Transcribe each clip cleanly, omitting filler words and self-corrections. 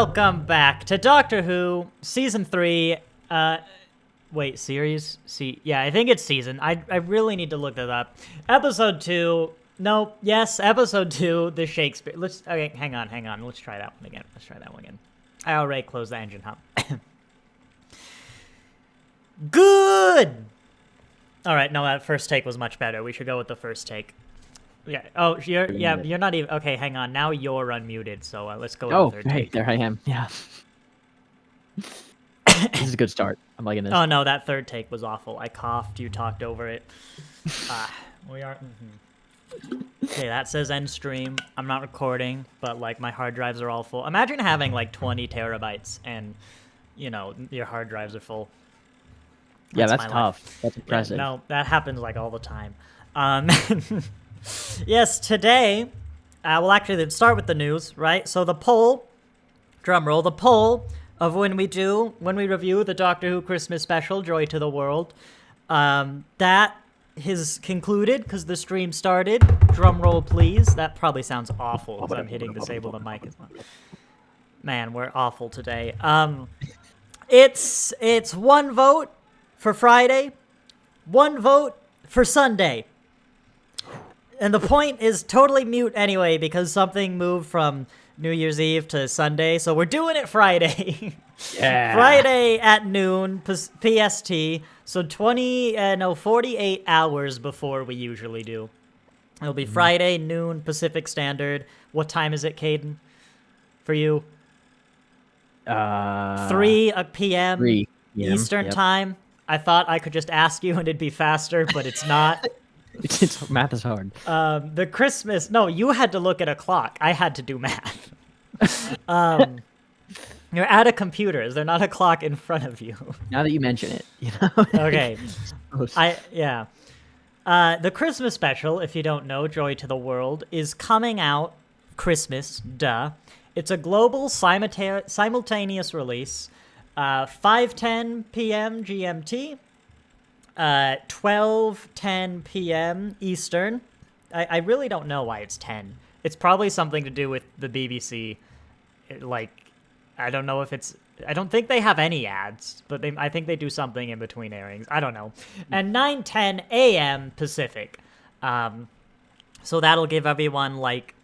welcome back to Doctor Who Season 3. Wait, series? Yeah, I think it's season. I really need to look that up. Episode 2. No, yes, Episode 2, the Shakespeare. Okay, hang on. Let's try that one again. I already closed the engine hub. Good! Alright, no, that first take was much better. We should go with the first take. Yeah. Oh, you're not even... Okay, hang on. Now you're unmuted, so let's go with the third take. There I am. Yeah. This is a good start. I'm liking this. Oh, no, that third take was awful. I coughed. You talked over it. We are... Okay, that says end stream. I'm not recording, but, like, my hard drives are all full. Imagine having, like, 20 terabytes and, you know, your hard drives are full. That's tough. Life. That's impressive. Yeah, no, that happens, like, all the time. Yes, today, we'll actually start with the news, right? So the poll, drum roll, the poll of when we review the Doctor Who Christmas special, Joy to the World, that has concluded because the stream started. Drum roll, please. That probably sounds awful because I'm hitting disable the mic as well. Man, we're awful today. It's one vote for Friday, one vote for Sunday. And the point is totally mute anyway because something moved from New Year's Eve to Sunday, so we're doing it Friday. Yeah. Friday at noon PST, so 48 hours before we usually do. It'll be Friday, noon Pacific Standard. What time is it, Caden, for you? 3 p.m. 3 p.m. Eastern time. I thought I could just ask you and it'd be faster, but it's not. It's math is hard. The Christmas... No, you had to look at a clock. I had to do math. You're at a computer. Is there not a clock in front of you? Now that you mention it, you know. Okay. The Christmas special, if you don't know, Joy to the World, is coming out Christmas, duh. It's a global simultaneous release. 5:10 p.m. GMT. 12:10 p.m. Eastern. I really don't know why it's 10. It's probably something to do with the BBC. I don't know if it's... I don't think they have any ads, but I think they do something in between airings. I don't know. And 9:10 a.m. Pacific. So that'll give everyone, like,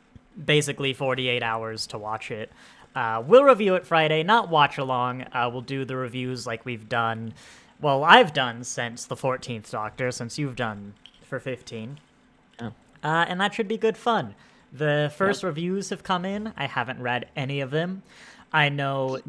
basically 48 hours to watch it. We'll review it Friday, not watch along. We'll do the reviews like we've done... Well, I've done since the 14th Doctor, since you've done for 15. Oh. And that should be good fun. The first reviews have come in. I haven't read any of them. I know...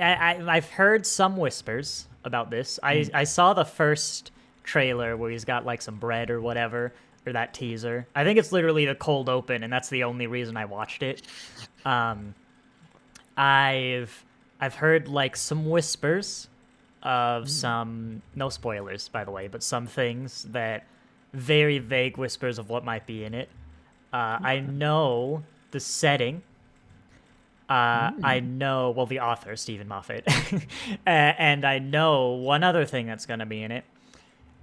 I've heard some whispers about this. I saw the first trailer where he's got, like, some bread or whatever, or that teaser. I think it's literally the cold open, and that's the only reason I watched it. I've heard, like, some whispers of some, no spoilers, by the way, but some things that very vague whispers of what might be in it. I know the setting. I know, well, the author, Stephen Moffat. And I know one other thing that's going to be in it.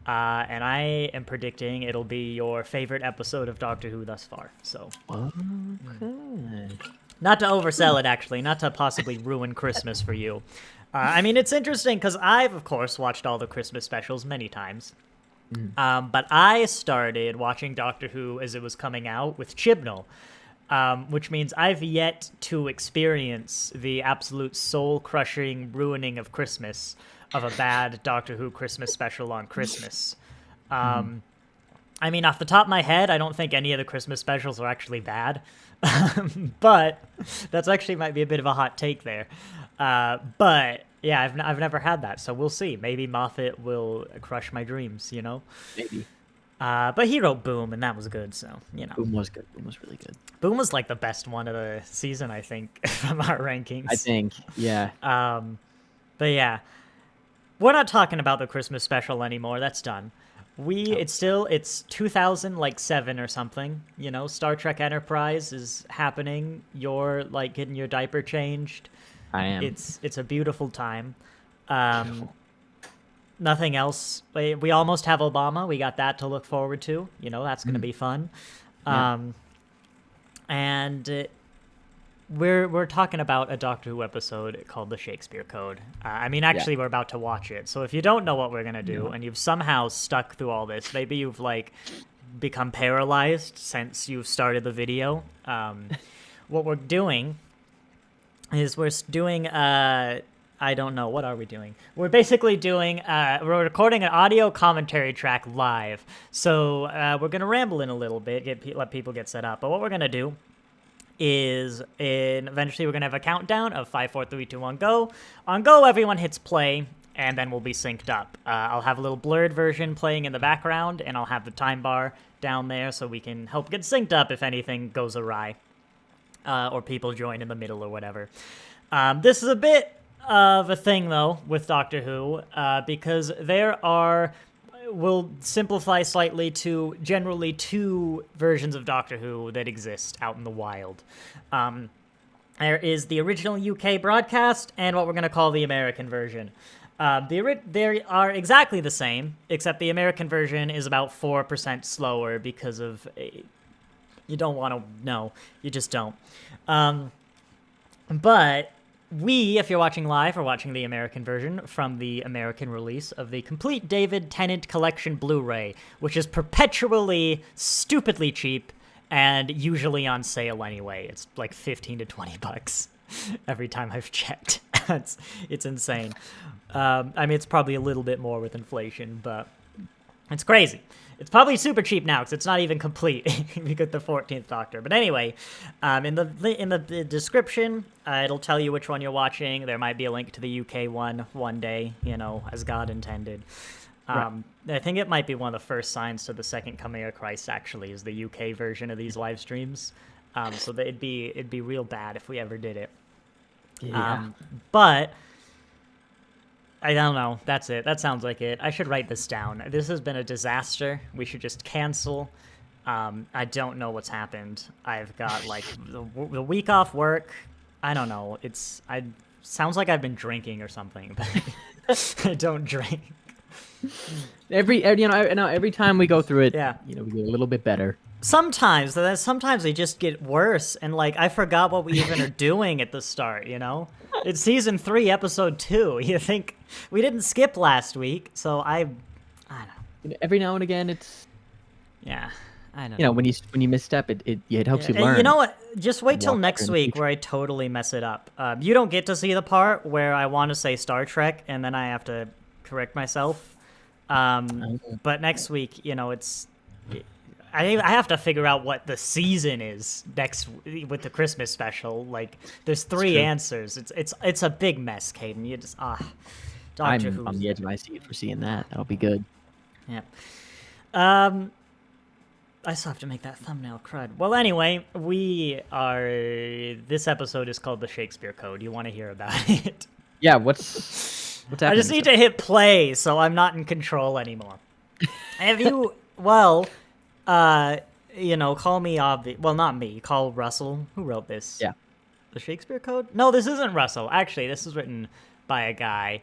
And I am predicting it'll be your favorite episode of Doctor Who thus far. So, not to oversell it, actually, not to possibly ruin Christmas for you. I mean, it's interesting because I've, of course, watched all the Christmas specials many times. But I started watching Doctor Who as it was coming out with Chibnall, which means I've yet to experience the absolute soul-crushing ruining of Christmas of a bad Doctor Who Christmas special on Christmas. I mean, off the top of my head, I don't think any of the Christmas specials are actually bad. But that's actually might be a bit of a hot take there. But yeah, I've never had that, so we'll see. Maybe Moffat will crush my dreams, you know? Maybe. But he wrote Boom, and that was good, so, you know. Boom was good. Boom was really good. Boom was, like, the best one of the season, I think, from our rankings. I think, yeah. But yeah. We're not talking about the Christmas special anymore. That's done. It's 2007 or something, you know? Star Trek Enterprise is happening. You're, like, getting your diaper changed. I am. It's a beautiful time. Nothing else. We almost have Obama. We got that to look forward to. You know, that's going to be fun. Yeah. And we're talking about a Doctor Who episode called The Shakespeare Code. Actually, we're about to watch it. So if you don't know what we're gonna do, and you've somehow stuck through all this, maybe you've like become paralyzed since you've started the video. What we're doing is we're doing I don't know, what are we doing? We're basically doing we're recording an audio commentary track live. So we're gonna ramble in a little bit, let people get set up. But what we're gonna do is eventually we're gonna have a countdown of 5, 4, 3, 2, 1, go. On go, everyone hits play, and then we'll be synced up. I'll have a little blurred version playing in the background, and I'll have the time bar down there so we can help get synced up if anything goes awry, or people join in the middle or whatever. This is a bit of a thing, though, with Doctor Who, because we'll simplify slightly to generally 2 versions of Doctor Who that exist out in the wild. There is the original UK broadcast and what we're going to call the American version. They are exactly the same, except the American version is about 4% slower because of... you don't want to know. You just don't. But... if you're watching live, are watching the American version from the American release of the Complete David Tennant Collection Blu-ray, which is perpetually stupidly cheap and usually on sale anyway. It's like $15 to $20 every time I've checked. It's insane. It's probably a little bit more with inflation, but it's crazy. It's probably super cheap now because it's not even complete because the 14th Doctor. But anyway, in the description, it'll tell you which one you're watching. There might be a link to the UK one day, as God intended. Right. I think it might be one of the first signs to the second coming of Christ, actually, is the UK version of these live streams. So that it'd be real bad if we ever did it. Yeah. But... I don't know. That's it. That sounds like it. I should write this down. This has been a disaster. We should just cancel. I don't know what's happened. I've got like the week off work. I don't know. Sounds like I've been drinking or something, but I don't drink. Every time we go through it, yeah, we get a little bit better. Sometimes they just get worse, and like I forgot what we even are doing at the start. It's season 3, episode 2. You think we didn't skip last week, so I don't know. Every now and again, it's I don't know. When you misstep, it helps you And learn. you know what? Just wait till next week where I totally mess it up. You don't get to see the part where I want to say Star Trek and then I have to correct myself. But next week, it's. I have to figure out what the season is next with the Christmas special. Like, there's 3 answers. It's a big mess, Caden. You just Doctor Who. I'm on the edge of my seat for seeing that. That'll be good. Yeah. I still have to make that thumbnail crud. Well, anyway, this episode is called The Shakespeare Code. You want to hear about it? Yeah. What's happening? I just need to hit play, so I'm not in control anymore. Have you? Well. Call me obvious. Well, not me. Call Russell. Who wrote this? Yeah. The Shakespeare Code? No, this isn't Russell. Actually, this is written by a guy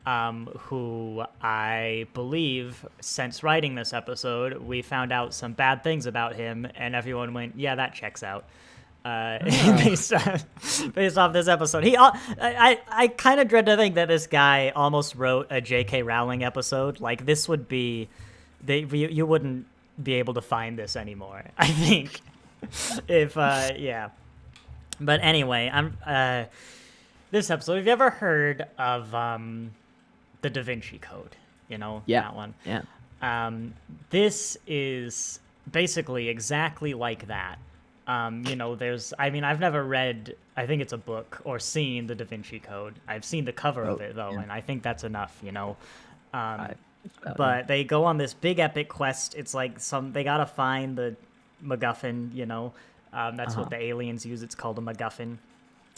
who I believe, since writing this epised, we found out some bad things about him, and everyone went, yeah, that checks out. Based off this episode. I kind of dread to think that this guy almost wrote a J.K. Rowling episode. Like, this would be... you wouldn't be able to find this anymore, I think. If but anyway, this episode, have you ever heard of the Da Vinci Code? That one. Yeah. This is basically exactly like that. I've never read, I think it's a book, or seen the Da Vinci Code. I've seen the cover of it though, and I think that's enough. But they go on this big epic quest. It's like they gotta find the MacGuffin, that's what the aliens use. It's called a MacGuffin.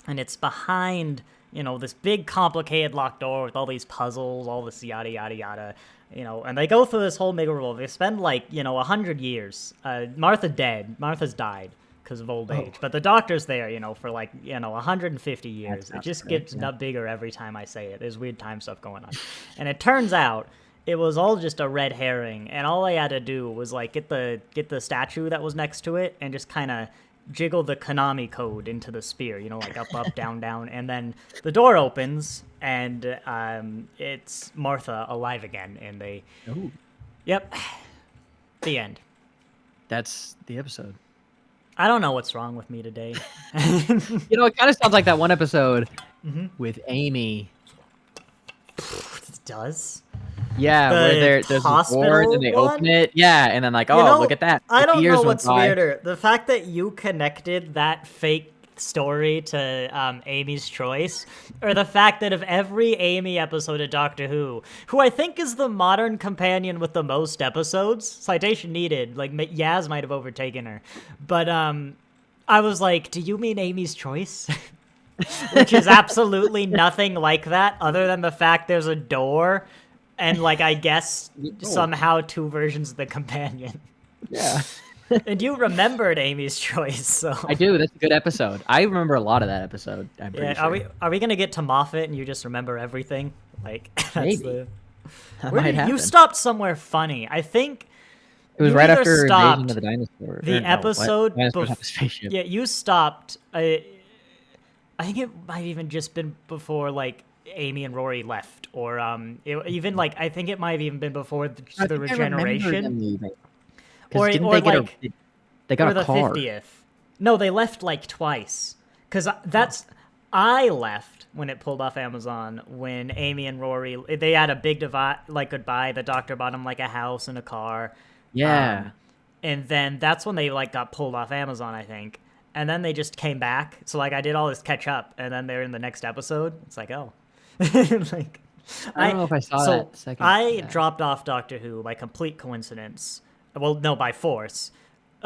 And it's behind, this big complicated locked door with all these puzzles, all this yada, yada, yada, and they go through this whole rigmarole. They spend 100 years. Martha's died because of old age, but the Doctor's there, for 150 years. It just gets bigger every time I say it. There's weird time stuff going on. And it turns out it was all just a red herring, and all I had to do was get the statue that was next to it and just kind of jiggle the Konami code into the spear, like up, up, down, down, and then the door opens, and it's Martha alive again, and they... Oh, Yep. The end. that's the episode. I don't know what's wrong with me today. It kind of sounds like that one episode with Amy. It does? Yeah, where there's a door, and they open it. Yeah, and then look at that. I don't know what's weirder. weirder. The fact that you connected that fake story to Amy's Choice, or the fact that of every Amy episode of Doctor Who I think is the modern companion with the most episodes, citation needed, like Yaz might have overtaken her, but I was like, do you mean Amy's Choice? Which is absolutely nothing like that, other than the fact there's a door, and I guess somehow two versions of the companion. Yeah. And you remembered Amy's Choice, so I do. That's a good episode. I remember a lot of that episode. I'm pretty sure. Are we gonna get to Moffat and you just remember everything? That's Maybe. That might happen. You stopped somewhere funny. I think it was you right either after stopped Invasion of the Dinosaur. the episode. Dinosaurs have a spaceship. Yeah, you stopped. I think it might even just been before Amy and Rory left, or even I think it might have even been before the regeneration. Or they got a car. 50th. No, they left twice. Because I left when it pulled off Amazon, when Amy and Rory, they had a big goodbye. The doctor bought them a house and a car. Yeah. And then that's when they got pulled off Amazon, I think. And then they just came back. So I did all this catch up, and then they're in the next episode. It's oh. I don't know if I saw that second. I dropped off Doctor Who by complete coincidence. Well, no, by force.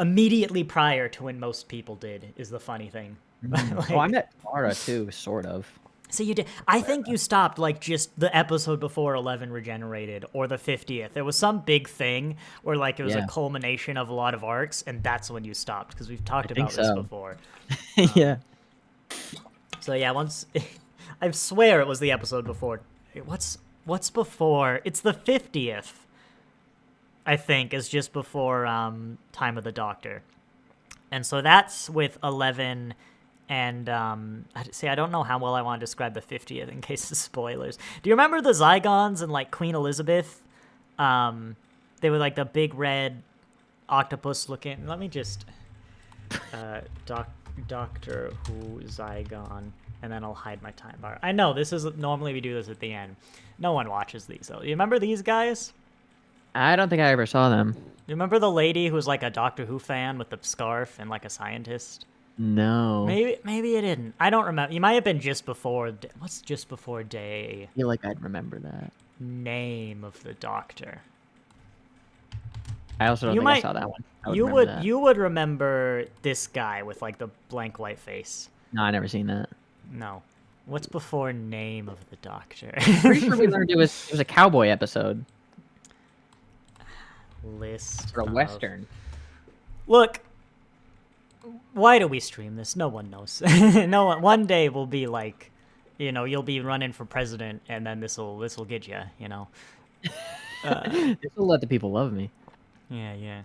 Immediately prior to when most people did, is the funny thing. I met Tara too, sort of. So you did. I think you stopped just the episode before 11 regenerated, or the 50th. There was some big thing where it was a culmination of a lot of arcs, and that's when you stopped, because we've talked about this before. Yeah. So yeah, I swear it was the episode before. What's before? It's the 50th. I think, is just before Time of the Doctor. And so that's with 11 and... I don't know how well I want to describe the 50th in case of spoilers. Do you remember the Zygons and, Queen Elizabeth? They were, the big red octopus-looking... Let me just... Doctor Who Zygon, and then I'll hide my time bar. I know, normally we do this at the end. No one watches these, though. You remember these guys? I don't think I ever saw them. You remember the lady who was a Doctor Who fan with the scarf and a scientist? No. Maybe you didn't. I don't remember. You might have been just before. What's just before day? I feel like I'd remember that. Name of the Doctor. I also don't think I saw that one. You would remember this guy with the blank white face. No, I never seen that. No. What's before name of the Doctor? Pretty sure we learned it was a cowboy episode. List or a western. Look, why do we stream this? No one knows. No one. One day we'll be you'll be running for president, and then this'll get you. This will let the people love me. Yeah.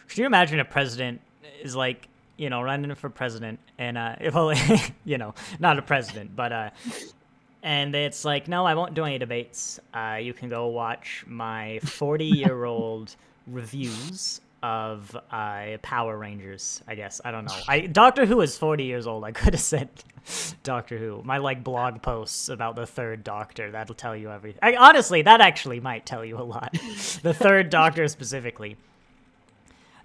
Could you imagine a president is running for president, and not a president, but and it's no, I won't do any debates. You can go watch my 40-year-old reviews of Power Rangers, I guess. I don't know. Doctor Who is 40 years old. I could have said Doctor Who. My blog posts about the third Doctor, that'll tell you everything. Honestly, that actually might tell you a lot. The third Doctor specifically.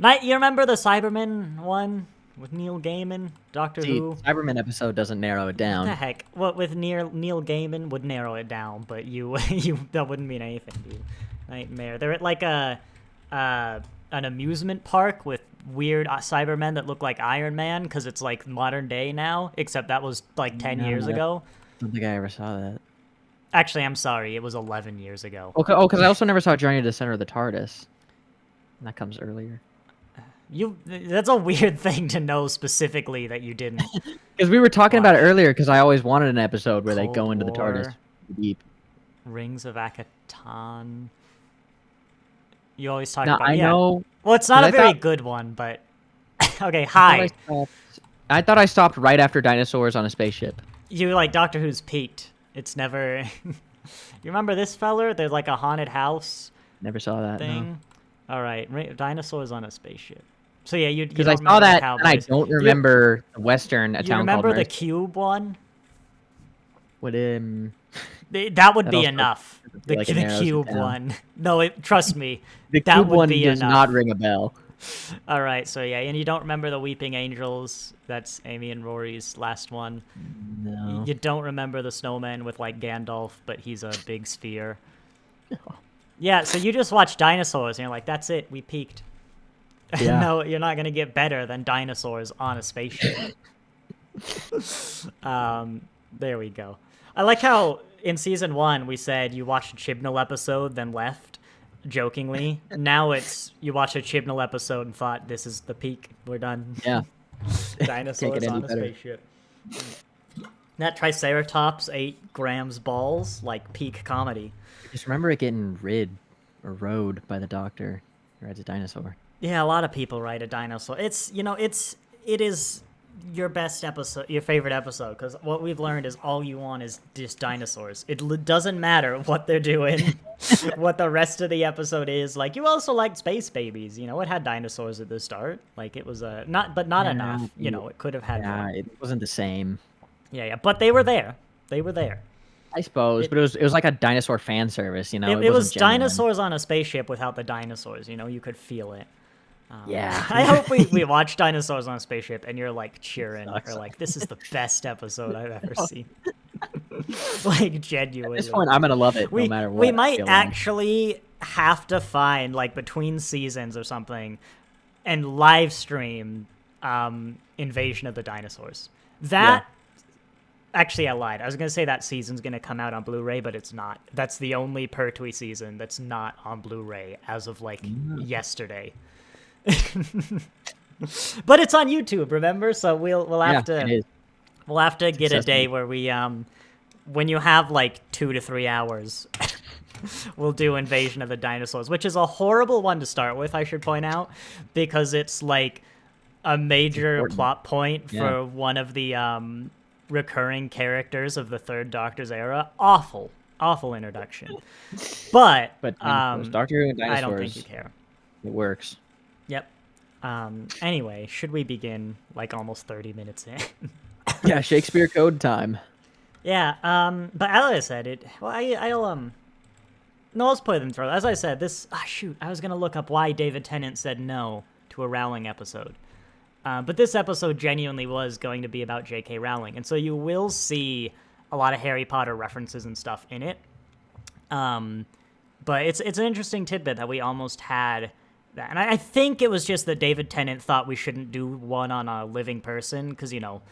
You remember the Cybermen one? With Neil Gaiman, Doctor Who. Cyberman episode doesn't narrow it down. What the heck? What with Neil Gaiman would narrow it down, but you that wouldn't mean anything, dude. Nightmare. They're at an amusement park with weird Cybermen that look like Iron Man, because it's modern day now, except that was 10 years ago. I don't think I ever saw that. Actually, I'm sorry, it was 11 years ago. Okay, because I also never saw Journey to the Center of the TARDIS. And that comes earlier. That's a weird thing to know specifically that you didn't. Because we were talking about it earlier, because I always wanted an episode where they go into the TARDIS deep. Rings of Akatan. You always talk now, about. I know. Well, it's not a very good one, but Okay, hi. I thought I stopped right after dinosaurs on a spaceship. You like Doctor Who's peaked. It's never. You remember this feller? There's like a haunted house. Never saw that thing. No. All right, dinosaurs on a spaceship. So yeah, you because I saw that and I don't remember the Western. You remember the cube one? What That would be enough. The cube one. No, trust me. The cube one does not ring a bell. All right, so yeah, and you don't remember the Weeping Angels? That's Amy and Rory's last one. No. You don't remember the snowman with like Gandalf, but he's a big sphere. Yeah, so you just watch dinosaurs and you're like, that's it, we peaked. Yeah. No, you're not gonna get better than dinosaurs on a spaceship. There we go. I like how in season 1 we said you watched a Chibnall episode, then left. Jokingly. Now it's you watch a Chibnall episode and thought this is the peak. We're done. Yeah. Dinosaurs on a spaceship. That Triceratops 8 grams balls, like peak comedy. I just remember it getting rode by the doctor who rides a dinosaur. Yeah, a lot of people ride a dinosaur. It is your best episode, your favorite episode, because what we've learned is all you want is just dinosaurs. It doesn't matter what they're doing, what the rest of the episode is. Like, you also liked Space Babies. You know, it had dinosaurs at the start. Like, it was not enough. You know, it could have had more. It wasn't the same. Yeah, but they were there. They were there. I suppose, but it was like a dinosaur fan service. You know, it was dinosaurs on a spaceship without the dinosaurs. You know, you could feel it. Yeah. I hope we watch Dinosaurs on a Spaceship and you're like cheering or like, this is the best episode I've ever seen. Like, genuinely. At this point, I'm going to love it no matter what. We might actually have to find, like, between seasons or something and live stream Invasion of the Dinosaurs. Actually, I lied. I was going to say that season's going to come out on Blu-ray, but it's not. That's the only Pertwee season that's not on Blu-ray as of, like, yesterday. But it's on YouTube, remember? So we'll have to get a day where we when you have like 2 to 3 hours, we'll do Invasion of the Dinosaurs, which is a horrible one to start with, I should point out, because it's like a major plot point for one of the recurring characters of the Third Doctor's era. Awful introduction. But Doctor Who and dinosaurs, I don't think you care. It works. Yep. Anyway, should we begin like almost 30 minutes in? Yeah, Shakespeare code time. Yeah, but as I said, no, let's play them through. As I said, I was gonna look up why David Tennant said no to a Rowling episode. But this episode genuinely was going to be about J.K. Rowling, and so you will see a lot of Harry Potter references and stuff in it. But it's an interesting tidbit that we almost had that. And I think it was just that David Tennant thought we shouldn't do one on a living person, because, you know,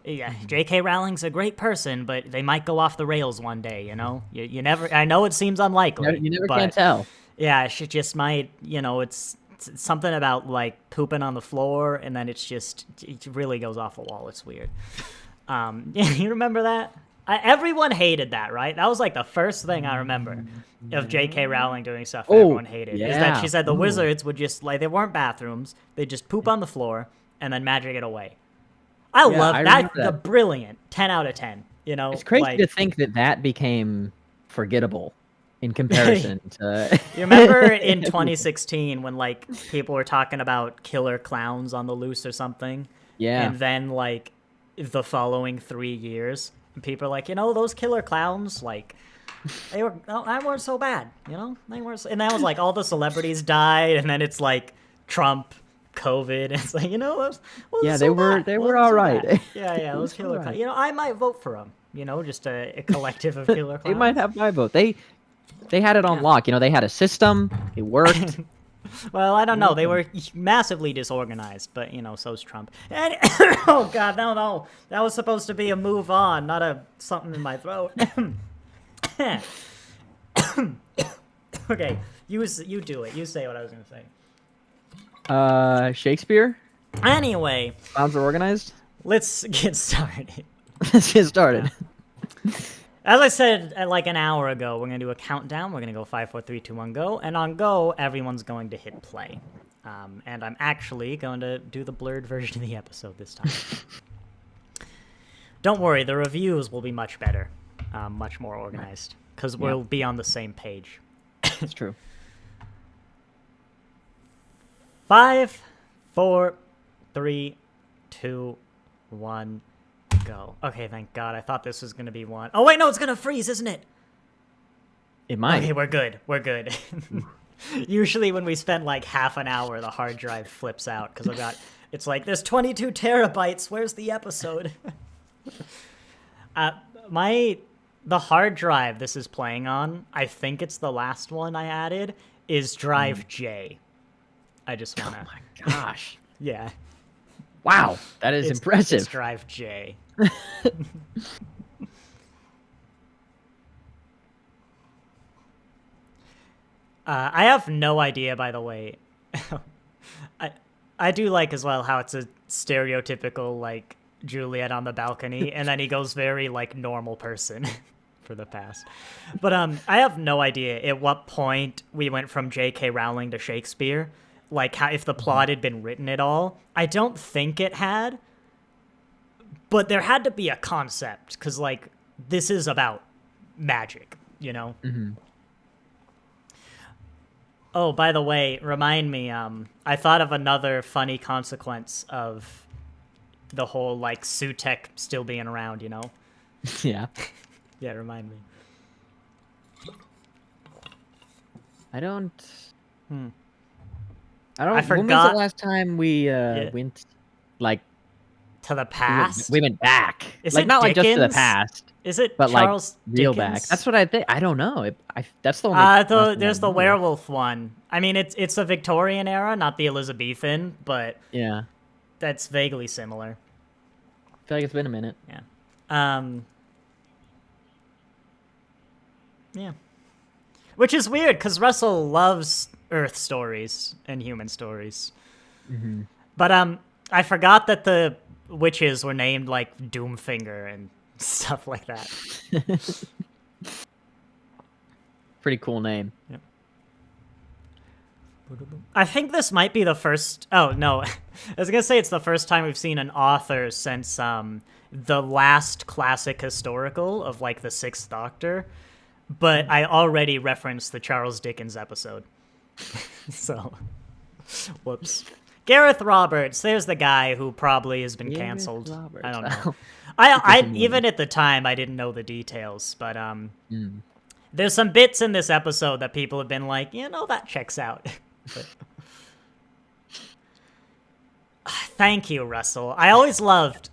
J.K. Rowling's a great person, but they might go off the rails one day, you know? You never... I know it seems unlikely. You never can tell. Yeah, she just might, you know, it's something about, like, pooping on the floor, and then it really goes off the wall. It's weird. You remember that? Everyone hated that, right? That was like the first thing I remember of J.K. Rowling doing stuff that everyone hated. Yeah. Is that she said the wizards would just, like, they weren't bathrooms. They'd just poop on the floor and then magic it away. I love that. The brilliant 10 out of 10. You know, it's crazy to think that became forgettable in comparison to. You remember in 2016 when like people were talking about killer clowns on the loose or something? Yeah. And then like the following 3 years, people are like, you know, those killer clowns, like, they weren't so bad, you know? They weren't so, and that was like all the celebrities died, and then it's like Trump, COVID, and it's like, you know, they were all right. Yeah, those killer clowns. You know, I might vote for them, you know, just a collective of killer clowns. They might have my vote. They had it on lock, you know, they had a system, it worked. Well, I don't know. They were massively disorganized, but, you know, so's Trump. And, oh, God, no. That was supposed to be a move on, not something in my throat. Okay, you do it. You say what I was going to say. Shakespeare? Anyway. Clowns are organized? Let's get started. As I said like an hour ago, we're going to do a countdown. We're going to go 5, 4, 3, 2, 1, go. And on go, everyone's going to hit play. And I'm actually going to do the blurred version of the episode this time. Don't worry, the reviews will be much better, much more organized, because we'll be on the same page. It's true. 5, 4, 3, 2, 1, go. Okay, thank God. I thought this was going to be one. Oh, wait, no, it's going to freeze, isn't it? It might. Okay, we're good. We're good. Usually when we spend like half an hour, the hard drive flips out because it's like, there's 22 terabytes. Where's the episode? The hard drive this is playing on, I think it's the last one I added, is drive J. I just want to... Oh my gosh. Yeah. Wow, that is impressive. It's drive J. I have no idea, by the way. I do like as well how it's a stereotypical, like, Juliet on the balcony, and then he goes very, like, normal person for the past. But I have no idea at what point we went from J.K. Rowling to Shakespeare, like, how, if the plot had been written at all. I don't think it had, but there had to be a concept, because, like, this is about magic, you know? Mm-hmm. Oh, by the way, remind me, I thought of another funny consequence of the whole, like, Sutek still being around, you know? Yeah. Yeah, remind me. I don't... I forgot. When was the last time we went, like... To the past? We went back. Is like, it not Dickens? like just to the past. Is it but Charles like real Dickens? back? That's what I think. I don't know. That's the only. There's the werewolf one. I mean, it's the Victorian era, not the Elizabethan, but yeah, that's vaguely similar. I feel like it's been a minute. Yeah. Yeah. Which is weird because Russell loves Earth stories and human stories. Mm-hmm. But I forgot that the witches were named like Doomfinger and stuff like that. Pretty cool name. Yep. I think this might be the first... Oh, no. I was going to say it's the first time we've seen an author since the last classic historical of, like, the Sixth Doctor. But I already referenced the Charles Dickens episode. So, whoops. Gareth Roberts, there's the guy who probably has been canceled. I don't know. I even at the time, I didn't know the details, but there's some bits in this episode that people have been like, you know, that checks out. But... Thank you, Russell. I always loved...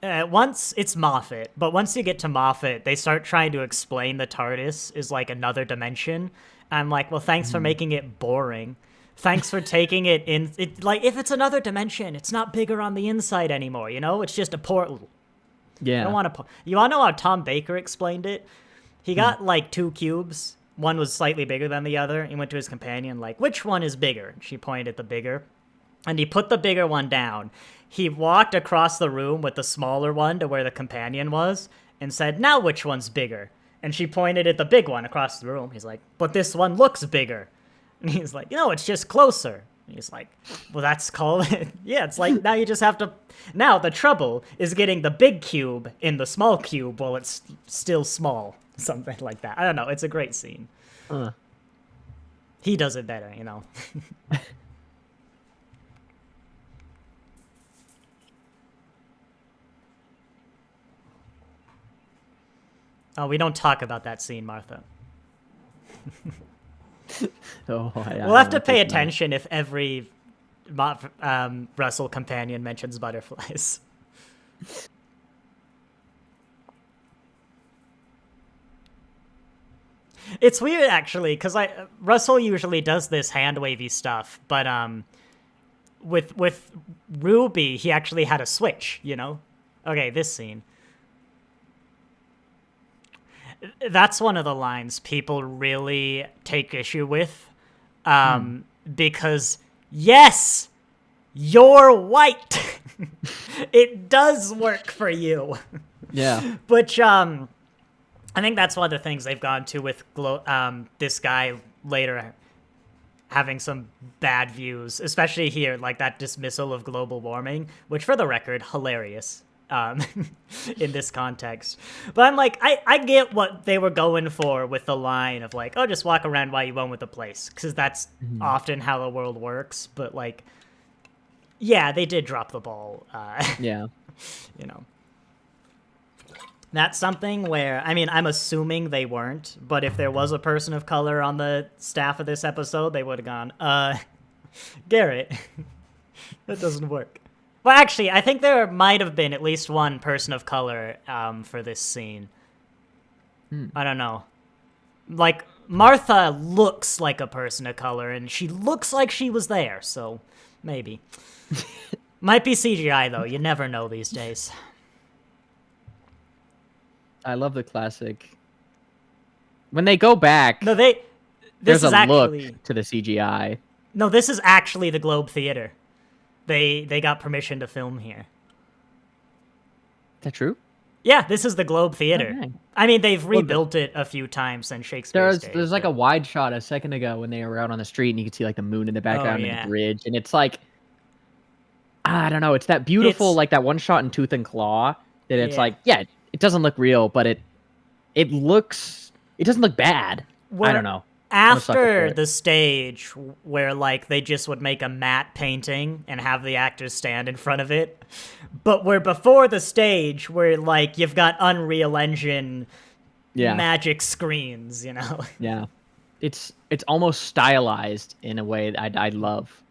once it's Moffat, but once you get to Moffat, they start trying to explain the TARDIS is like another dimension. I'm like, well, thanks for making it boring. Thanks for taking it in. Like, if it's another dimension, it's not bigger on the inside anymore, you know? It's just a portal. Yeah. I don't want to... You want to know how Tom Baker explained it? He got, like, 2 cubes. One was slightly bigger than the other. He went to his companion, like, which one is bigger? She pointed at the bigger. And he put the bigger one down. He walked across the room with the smaller one to where the companion was and said, now which one's bigger? And she pointed at the big one across the room. He's like, but this one looks bigger. And he's like, no, it's just closer. And he's like, well, that's called... Yeah, it's like, now you just have to... Now, the trouble is getting the big cube in the small cube while it's still small. Something like that. I don't know. It's a great scene. He does it better, you know. Oh, we don't talk about that scene, Martha. We'll have to pay attention if every Russell companion mentions butterflies. It's weird, actually, because Russell usually does this hand-wavy stuff, but with Ruby, he actually had a switch, you know? Okay, this scene. That's one of the lines people really take issue with, because, yes, you're white. It does work for you. Yeah. Which, I think that's one of the things they've gone to with this guy later. having some bad views, especially here, like that dismissal of global warming, which for the record, hilarious um, in this context. But I'm like, I get what they were going for with the line of like, oh, just walk around while you own with the place, because that's often how the world works. But like, yeah, they did drop the ball. Yeah. You know. That's something where, I mean, I'm assuming they weren't, but if there was a person of color on the staff of this episode, they would have gone, Garrett, that doesn't work. Well, actually, I think there might have been at least one person of color for this scene. I don't know. Like, Martha looks like a person of color, and she looks like she was there, so maybe. Might be CGI, though. You never know these days. I love the classic. When they go back, no, there's a look to the CGI. No, this is actually the Globe Theater. They got permission to film here. Is that true? Yeah, this is the Globe Theater. Okay. I mean, they've rebuilt it a few times since Shakespeare's days. There's like a wide shot a second ago when they were out on the street, and you could see like the moon in the background and the bridge, and it's like, I don't know, it's that beautiful like that one shot in Tooth and Claw that it's like, it doesn't look real, but it doesn't look bad. I don't know. After the stage where like they just would make a matte painting and have the actors stand in front of it, but where before the stage where like you've got Unreal Engine magic screens, you know. Yeah. It's almost stylized in a way that I love.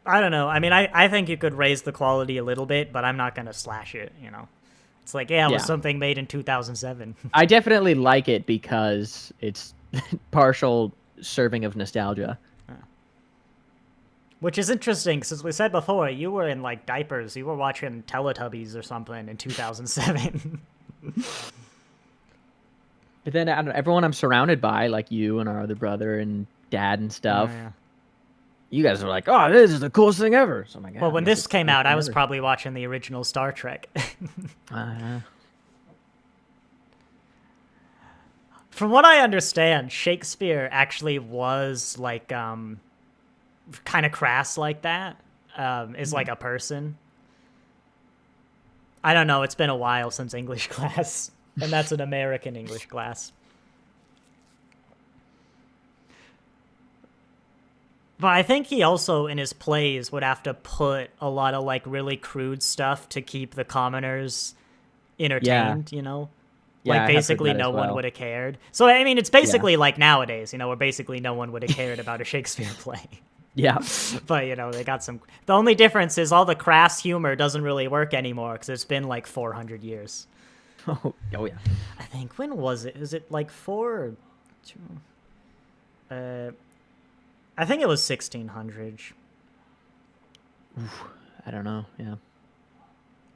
I don't know. I mean, I think you could raise the quality a little bit, but I'm not going to slash it, you know. It's like, it was something made in 2007. I definitely like it because it's partial serving of nostalgia. Which is interesting, because as we said before, you were in, like, diapers. You were watching Teletubbies or something in 2007. But then everyone I'm surrounded by, like you and our other brother and dad and stuff, you guys are like, oh, this is the coolest thing ever. So I'm like, well, when this came out, I was probably watching the original Star Trek. From what I understand, Shakespeare actually was like kind of crass like that. Is like a person. I don't know. It's been a while since English class, and that's an American English class. But I think he also, in his plays, would have to put a lot of, like, really crude stuff to keep the commoners entertained, you know? Like, basically no one would have cared. So, I mean, it's basically like nowadays, you know, where basically no one would have cared about a Shakespeare play. Yeah. But, you know, they got some... The only difference is all the crass humor doesn't really work anymore, because it's been, like, 400 years. Oh, yeah. I think, when was it? Is it, like, 4 or... I think it was 1600. I don't know. Yeah.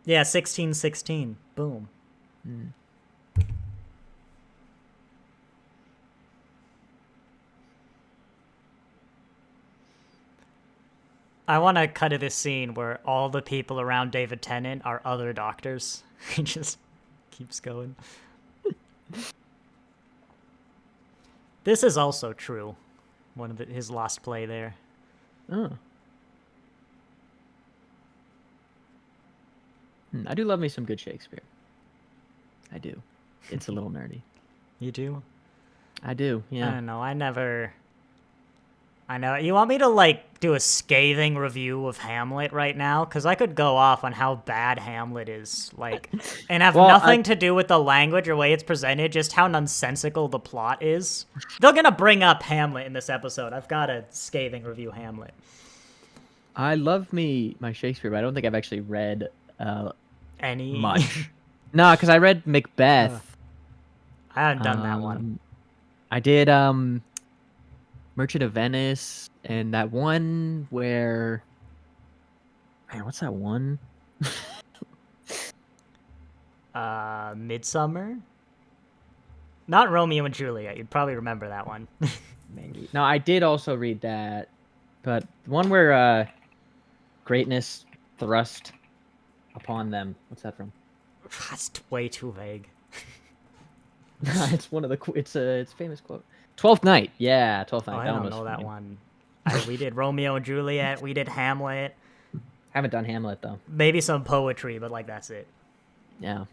Yeah, 1616. Boom. I want to cut to this scene where all the people around David Tennant are other doctors. He just keeps going. This is also true. One of his lost play there. Oh. I do love me some good Shakespeare. I do. It's a little nerdy. You do? I do, yeah. I don't know. I know. You want me to, like, do a scathing review of Hamlet right now? Because I could go off on how bad Hamlet is, like, and have nothing to do with the language or way it's presented, just how nonsensical the plot is. They're going to bring up Hamlet in this episode. I've got to scathing review Hamlet. I love my Shakespeare, but I don't think I've actually read any much. No, because I read Macbeth. I haven't done that one. I did Merchant of Venice, and that one where... Man, what's that one? Midsummer? Not Romeo and Juliet. You'd probably remember that one. Maybe. No, I did also read that, but the one where greatness thrust upon them. What's that from? That's way too vague. It's one of the it's a famous quote. Twelfth Night. Yeah, Twelfth Night. Oh, I don't know that one. We did Romeo and Juliet. We did Hamlet. Haven't done Hamlet though. Maybe some poetry, but like that's it. Yeah.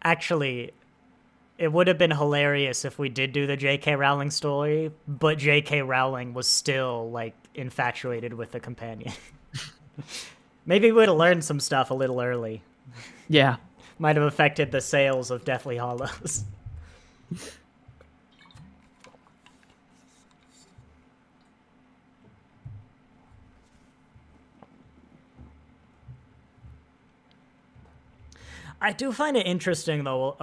Actually, it would have been hilarious if we did do the J.K. Rowling story, but J.K. Rowling was still like infatuated with the companion. Maybe we would have learned some stuff a little early. Yeah. Might have affected the sales of Deathly Hallows. I do find it interesting, though.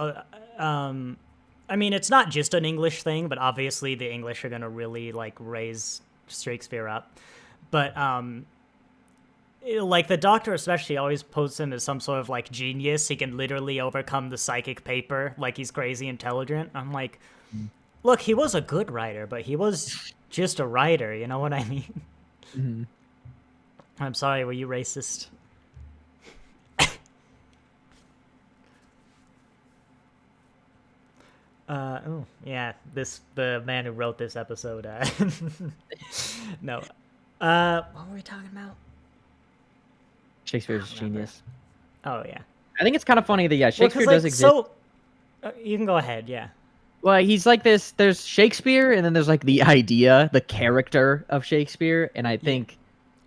I mean, it's not just an English thing, but obviously the English are going to really, like, raise Shakespeare up. But, like, the Doctor especially always posts him as some sort of, like, genius. He can literally overcome the psychic paper, like he's crazy intelligent. I'm like, look, he was a good writer, but he was just a writer, you know what I mean? Mm-hmm. I'm sorry, were you racist? Oh, yeah, the man who wrote this episode, no. What were we talking about? Shakespeare's genius. Oh, yeah. I think it's kind of funny that, yeah, Shakespeare does exist. So, you can go ahead, yeah. Well, he's like this, there's Shakespeare, and then there's, like, the idea, the character of Shakespeare, and I think...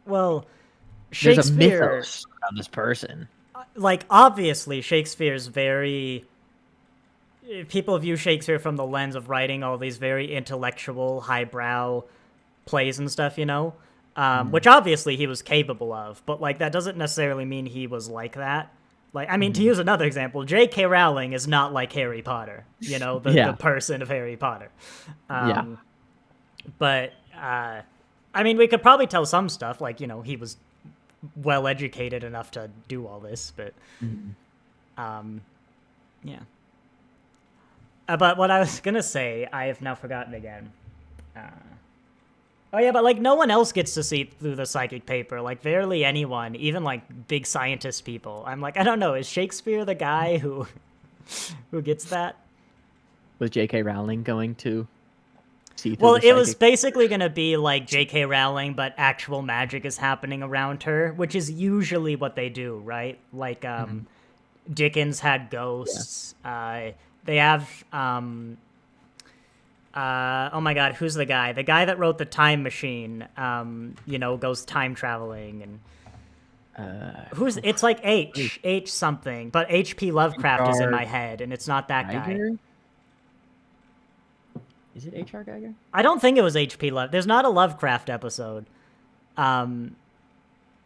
Well, Shakespeare... There's a mythos around this person. Like, obviously, Shakespeare's very... People view Shakespeare from the lens of writing all these very intellectual, highbrow plays and stuff, you know? Which obviously he was capable of, but, like, that doesn't necessarily mean he was like that. Like, I mean, to use another example, J.K. Rowling is not like Harry Potter, you know, the person of Harry Potter. But, I mean, we could probably tell some stuff, like, you know, he was well-educated enough to do all this, but, yeah. But what I was gonna say, I have now forgotten again. Oh yeah, but like no one else gets to see through the psychic paper. Like barely anyone, even like big scientist people. I'm like, I don't know. Is Shakespeare the guy who gets that? Was J.K. Rowling going to see through Well, the psychic? It was basically gonna be like J.K. Rowling, but actual magic is happening around her, which is usually what they do, right? Like Dickens had ghosts. Yeah. They have, oh my god, who's the guy? The guy that wrote The Time Machine, you know, goes time traveling, and it's like H something, but H.P. Lovecraft is in my head, and it's not that Geiger? guy. Is it H.R. Geiger? I don't think it was H.P. Lovecraft. There's not a Lovecraft episode.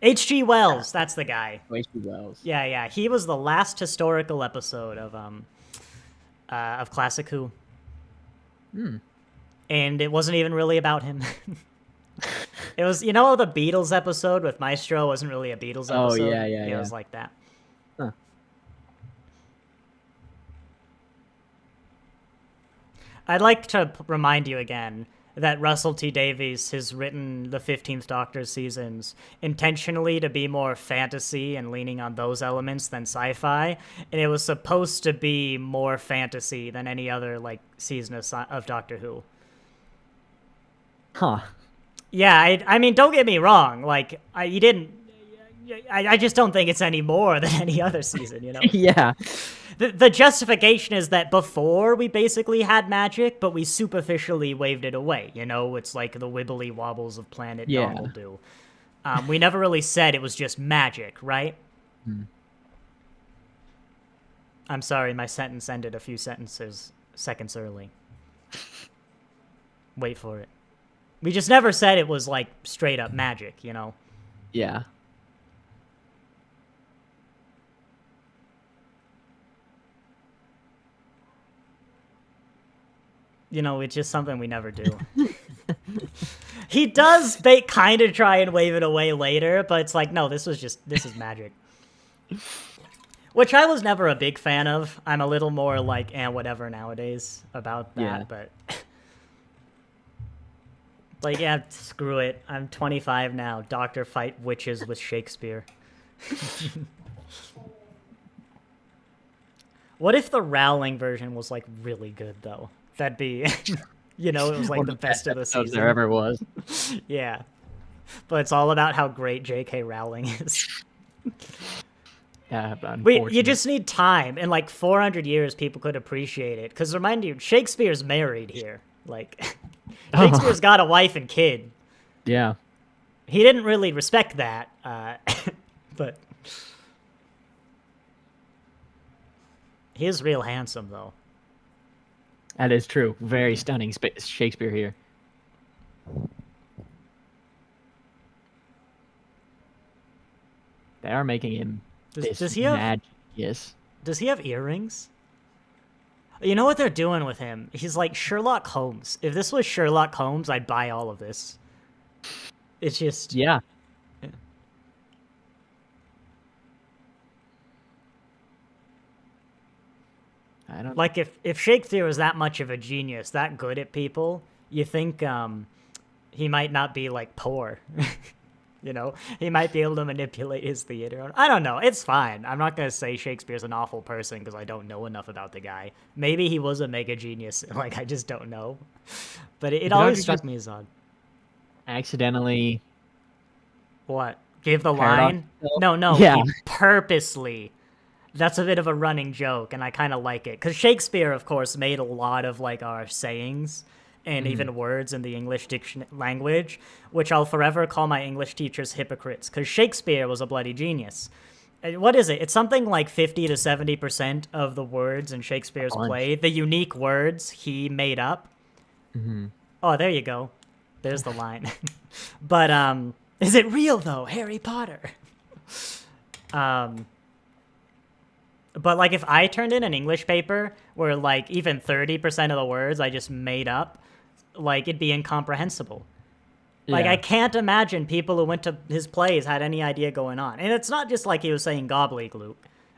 H.G. Wells, that's the guy. Oh, H.G. Wells. Yeah, he was the last historical episode of Classic Who. And it wasn't even really about him. It was, you know, the Beatles episode with Maestro wasn't really a Beatles episode. Oh, yeah. It was like that. Huh. I'd like to remind you again that Russell T. Davies has written the 15th Doctor seasons intentionally to be more fantasy and leaning on those elements than sci-fi, and it was supposed to be more fantasy than any other like season of Doctor Who. Huh. Yeah, I mean, don't get me wrong. Like, I just don't think it's any more than any other season, you know? Yeah. The justification is that before we basically had magic, but we superficially waved it away. You know, it's like the wibbly wobbles of Planet Dawn will do. We never really said it was just magic, right? I'm sorry, my sentence ended a few seconds early. Wait for it. We just never said it was like straight up magic, you know? Yeah. You know, it's just something we never do. He does kind of try and wave it away later, but it's like, no, this is magic. Which I was never a big fan of. I'm a little more like, whatever nowadays about that, but... Like, yeah, screw it. I'm 25 now. Doctor fight witches with Shakespeare. What if the Rowling version was like really good though? That'd be, it was like One the of best of the episodes season. there ever was. Yeah, but it's all about how great J.K. Rowling is. Yeah, You just need time. In like 400 years, people could appreciate it. Because remind you, Shakespeare's married here. Like, Shakespeare's got a wife and kid. Yeah. He didn't really respect that, but he is real handsome, though. That is true. Very stunning Shakespeare here. They are making him Does he have Yes. Does he have earrings? You know what they're doing with him? He's like Sherlock Holmes. If this was Sherlock Holmes, I'd buy all of this. It's just... Yeah. I don't... Like, if Shakespeare was that much of a genius, that good at people, you think he might not be, like, poor. He might be able to manipulate his theater. I don't know. It's fine. I'm not going to say Shakespeare's an awful person because I don't know enough about the guy. Maybe he was a mega genius. Like, I just don't know. But it always struck me as odd. Accidentally... What? Give the line? No. Yeah. He purposely... That's a bit of a running joke, and I kind of like it. Because Shakespeare, of course, made a lot of, like, our sayings and even words in the English language, which I'll forever call my English teachers hypocrites, because Shakespeare was a bloody genius. What is it? It's something like 50 to 70% of the words in Shakespeare's play, the unique words he made up. Oh, there you go. There's the line. But, is it real, though? Harry Potter. But, like, if I turned in an English paper where, like, even 30% of the words I just made up, like, it'd be incomprehensible. Yeah. Like, I can't imagine people who went to his plays had any idea going on. And it's not just like he was saying gobbledygook.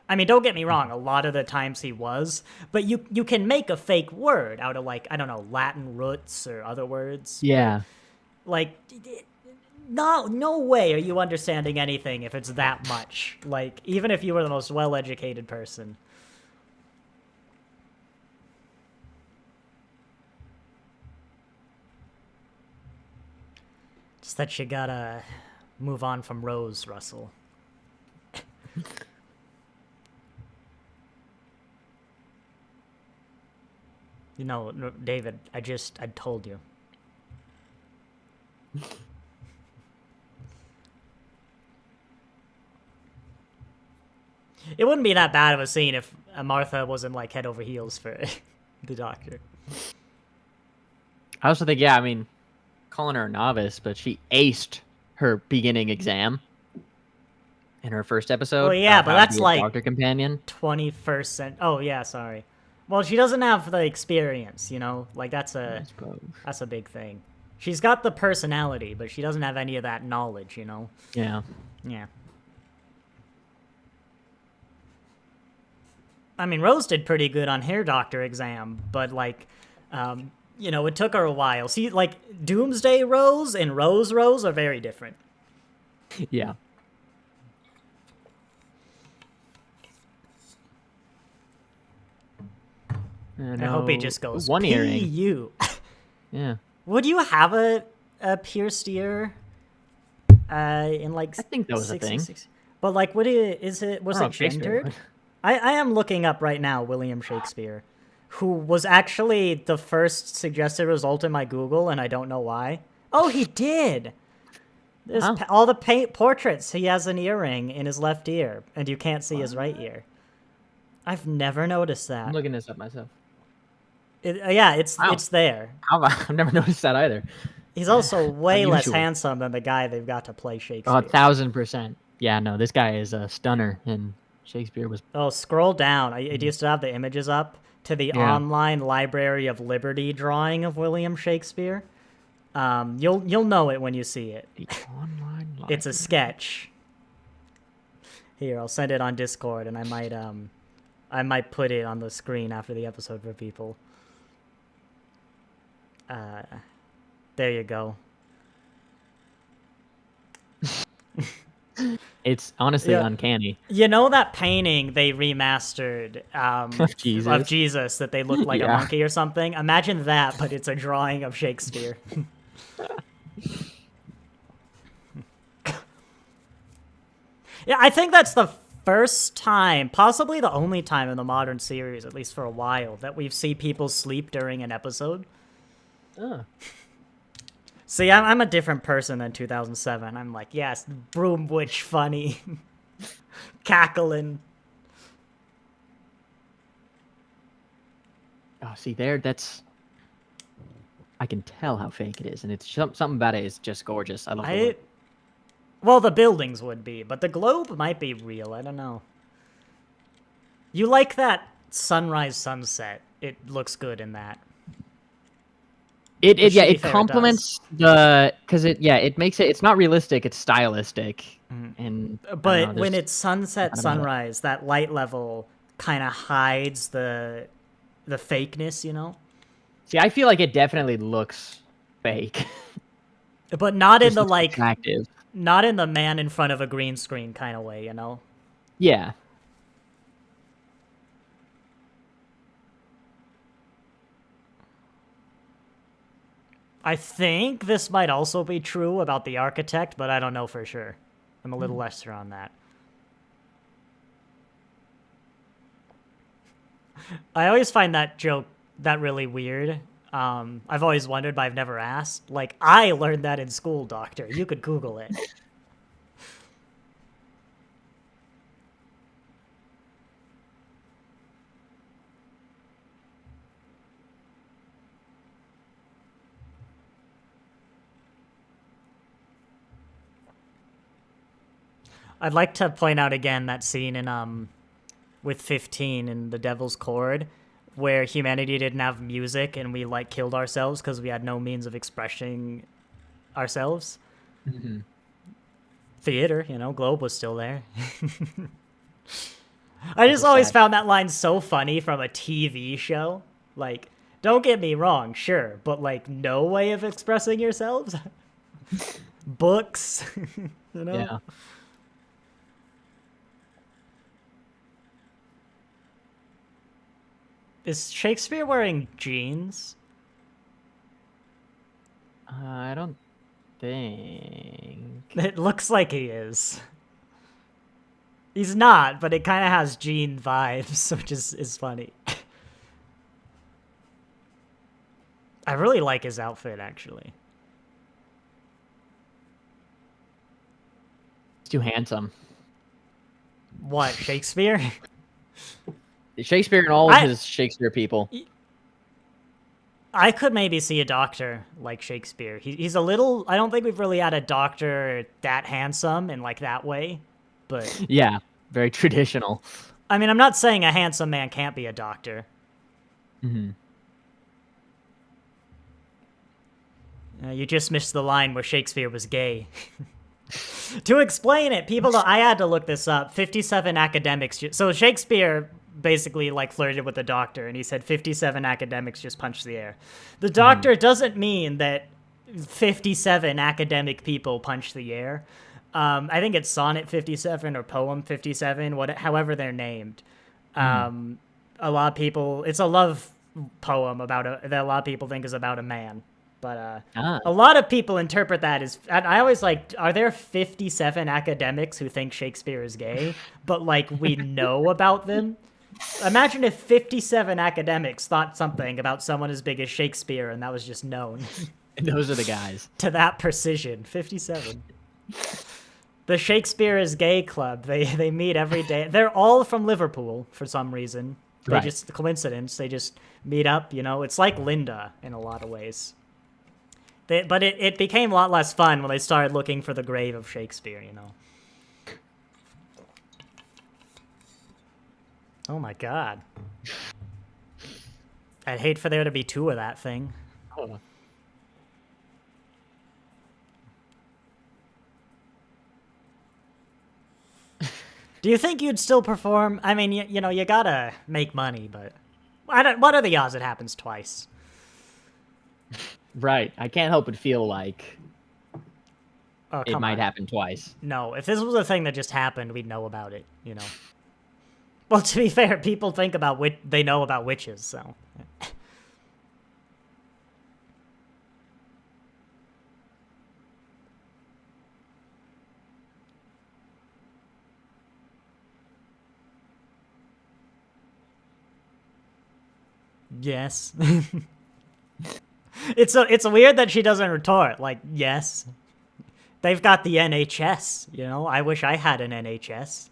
I mean, don't get me wrong, a lot of the times he was. But you can make a fake word out of, like, I don't know, Latin roots or other words. Yeah. Like... No way are you understanding anything if it's that much. Like, even if you were the most well-educated person. Just that you gotta move on from Rose, Russell. David, I told you. It wouldn't be that bad of a scene if Martha wasn't, like, head over heels for the doctor. I also think, yeah, I mean, calling her a novice, but she aced her beginning exam in her first episode. Well, yeah, but that's like doctor companion. 21st century. Oh, yeah, sorry. Well, she doesn't have the experience, Like, that's a big thing. She's got the personality, but she doesn't have any of that knowledge, Yeah. Yeah. I mean, Rose did pretty good on her doctor exam, but, like, it took her a while. See, like, Doomsday Rose and Rose are very different. Yeah. I hope he just goes, one earring. P-U. Yeah. Would you have a pierced ear in, like, I think that was a thing. But, like, was it gendered? I am looking up right now William Shakespeare, who was actually the first suggested result in my Google, and I don't know why. Oh, he did! There's all the portraits. He has an earring in his left ear, and you can't see his right ear. I've never noticed that. I'm looking this up myself. It's there. I've never noticed that either. He's also way less handsome than the guy they've got to play Shakespeare. 1,000%. Yeah, no, this guy is a stunner, and Shakespeare was... Oh, scroll down. It used to have the images up to the online Library of Liberty drawing of William Shakespeare. You'll know it when you see it. The online library. It's a sketch. Here, I'll send it on Discord, and I might put it on the screen after the episode for people. There you go. It's honestly uncanny. You know that painting they remastered of Jesus that they looked like a monkey or something? Imagine that, but it's a drawing of Shakespeare. Yeah, I think that's the first time, possibly the only time in the modern series, at least for a while, that we've seen people sleep during an episode. See, I'm a different person than 2007. I'm like, yes, broom witch funny. Cackling. Oh, see there, that's... I can tell how fake it is, and it's something about it is just gorgeous. I love it. Well, the buildings would be, but the globe might be real. I don't know. You like that sunrise sunset. It looks good in that. It complements the... Because it makes it... It's not realistic, it's stylistic. And but when it's sunset, sunrise, that light level kind of hides the fakeness, you know? See, I feel like it definitely looks fake. But not in the, like... attractive. Not in the man in front of a green screen kind of way, you know? Yeah. I think this might also be true about the architect, but I don't know for sure. I'm a little lesser on that. I always find that joke really weird. I've always wondered, but I've never asked. Like, I learned that in school, Doctor. You could Google it. I'd like to point out again that scene in with 15 in The Devil's Chord, where humanity didn't have music and we like killed ourselves because we had no means of expressing ourselves. Theater, you know, Globe was still there. I just always found that line so funny from a TV show. Like, don't get me wrong, sure, but like no way of expressing yourselves. Books, you know. Yeah. Is Shakespeare wearing jeans? I don't think... It looks like he is. He's not, but it kind of has jean vibes, which is funny. I really like his outfit, actually. He's too handsome. What, Shakespeare? Shakespeare and all of his Shakespeare people. I could maybe see a doctor like Shakespeare. He's a little... I don't think we've really had a doctor that handsome in like that way, but... Yeah, very traditional. I mean, I'm not saying a handsome man can't be a doctor. You just missed the line where Shakespeare was gay. To explain it, I had to look this up. 57 academics... So Shakespeare... basically like flirted with the doctor and he said 57 academics just punched the air. The doctor doesn't mean that 57 academic people punched the air. I think it's Sonnet 57 or Poem 57, however they're named. A lot of people, it's a love poem that a lot of people think is about a man. But a lot of people interpret that as... I always like, are there 57 academics who think Shakespeare is gay, but like we know about them? Imagine if 57 academics thought something about someone as big as Shakespeare and that was just known. Those are the guys. To that precision. 57. The Shakespeare is Gay Club. They meet every day. They're all from Liverpool for some reason. Coincidence. They just meet up, you know. It's like Linda in a lot of ways. But it became a lot less fun when they started looking for the grave of Shakespeare, you know. Oh my god. I'd hate for there to be 2 of that thing. Oh. Do you think you'd still perform? I mean, you know, you gotta make money, but... what are the odds it happens twice? Right. I can't help but feel like... Oh, it come might on. happen twice. No, if this was a thing that just happened, we'd know about it, you know. Well, to be fair, people think about they know about witches, so. Yes. It's weird that she doesn't retort, like, yes. They've got the NHS, you know? I wish I had an NHS.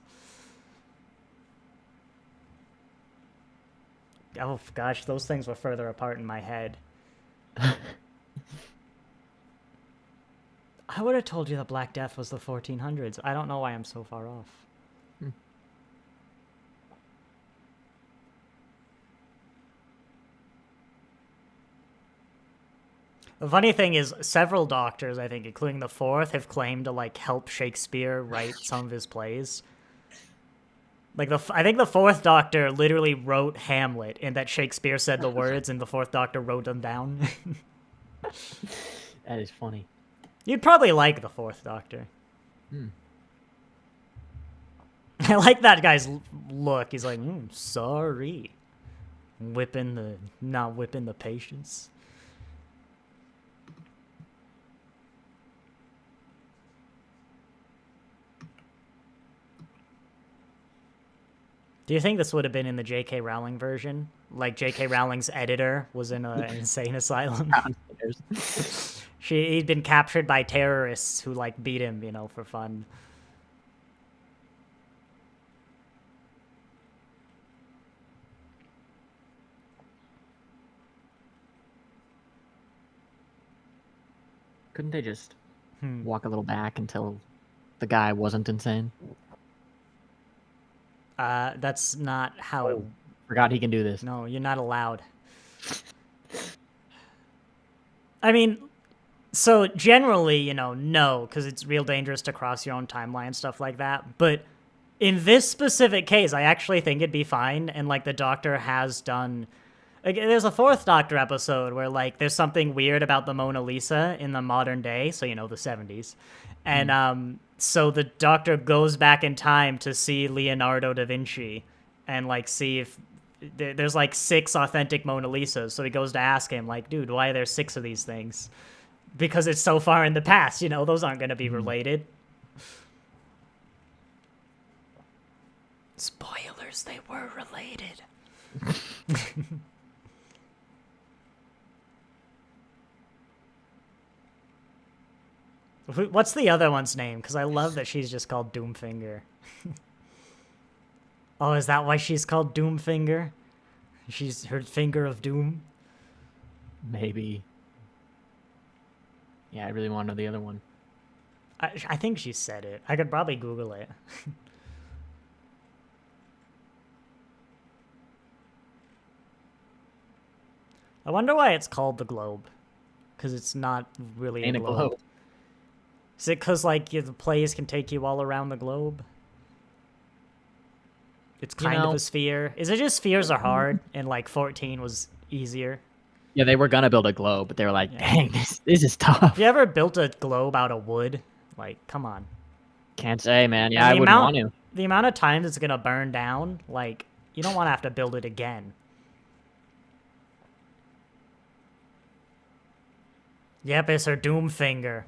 Oh, gosh, those things were further apart in my head. I would have told you the Black Death was the 1400s. I don't know why I'm so far off. The funny thing is, several doctors, I think, including the fourth, have claimed to, like, help Shakespeare write some of his plays. Like, I think the fourth Doctor literally wrote Hamlet, and that Shakespeare said the words, and the fourth Doctor wrote them down. That is funny. You'd probably like the fourth Doctor. I like that guy's look. He's like, sorry. Not whipping the patients. Do you think this would have been in the J.K. Rowling version? Like, J.K. Rowling's editor was in an insane asylum? He'd been captured by terrorists who, like, beat him, you know, for fun. Couldn't they just walk a little back until the guy wasn't insane? That's not how it... Forgot he can do this. No, you're not allowed. I mean, so generally, you know, no, because it's real dangerous to cross your own timeline and stuff like that. But in this specific case, I actually think it'd be fine. And, like, the Doctor has done... Like, there's a fourth Doctor episode where, like, there's something weird about the Mona Lisa in the modern day, so, you know, the 70s. And so the Doctor goes back in time to see Leonardo da Vinci and, like, see if there's, like, 6 authentic Mona Lisas. So he goes to ask him, like, dude, why are there 6 of these things? Because it's so far in the past, you know, those aren't going to be related. Spoilers, they were related. What's the other one's name? Because I love that she's just called Doomfinger. Oh, is that why she's called Doomfinger? She's her finger of doom? Maybe. Yeah, I really want to know the other one. I think she said it. I could probably Google it. I wonder why it's called the Globe. Because it's not really a globe. Is it because, like, the plays can take you all around the globe? It's kind of a sphere. Is it just spheres are hard and, like, 14 was easier? Yeah, they were going to build a globe, but they were like, dang, this is tough. Have you ever built a globe out of wood? Like, come on. Can't say, man. Yeah, I wouldn't want to. The amount of times it's going to burn down, like, you don't want to have to build it again. Yep, it's her doom finger.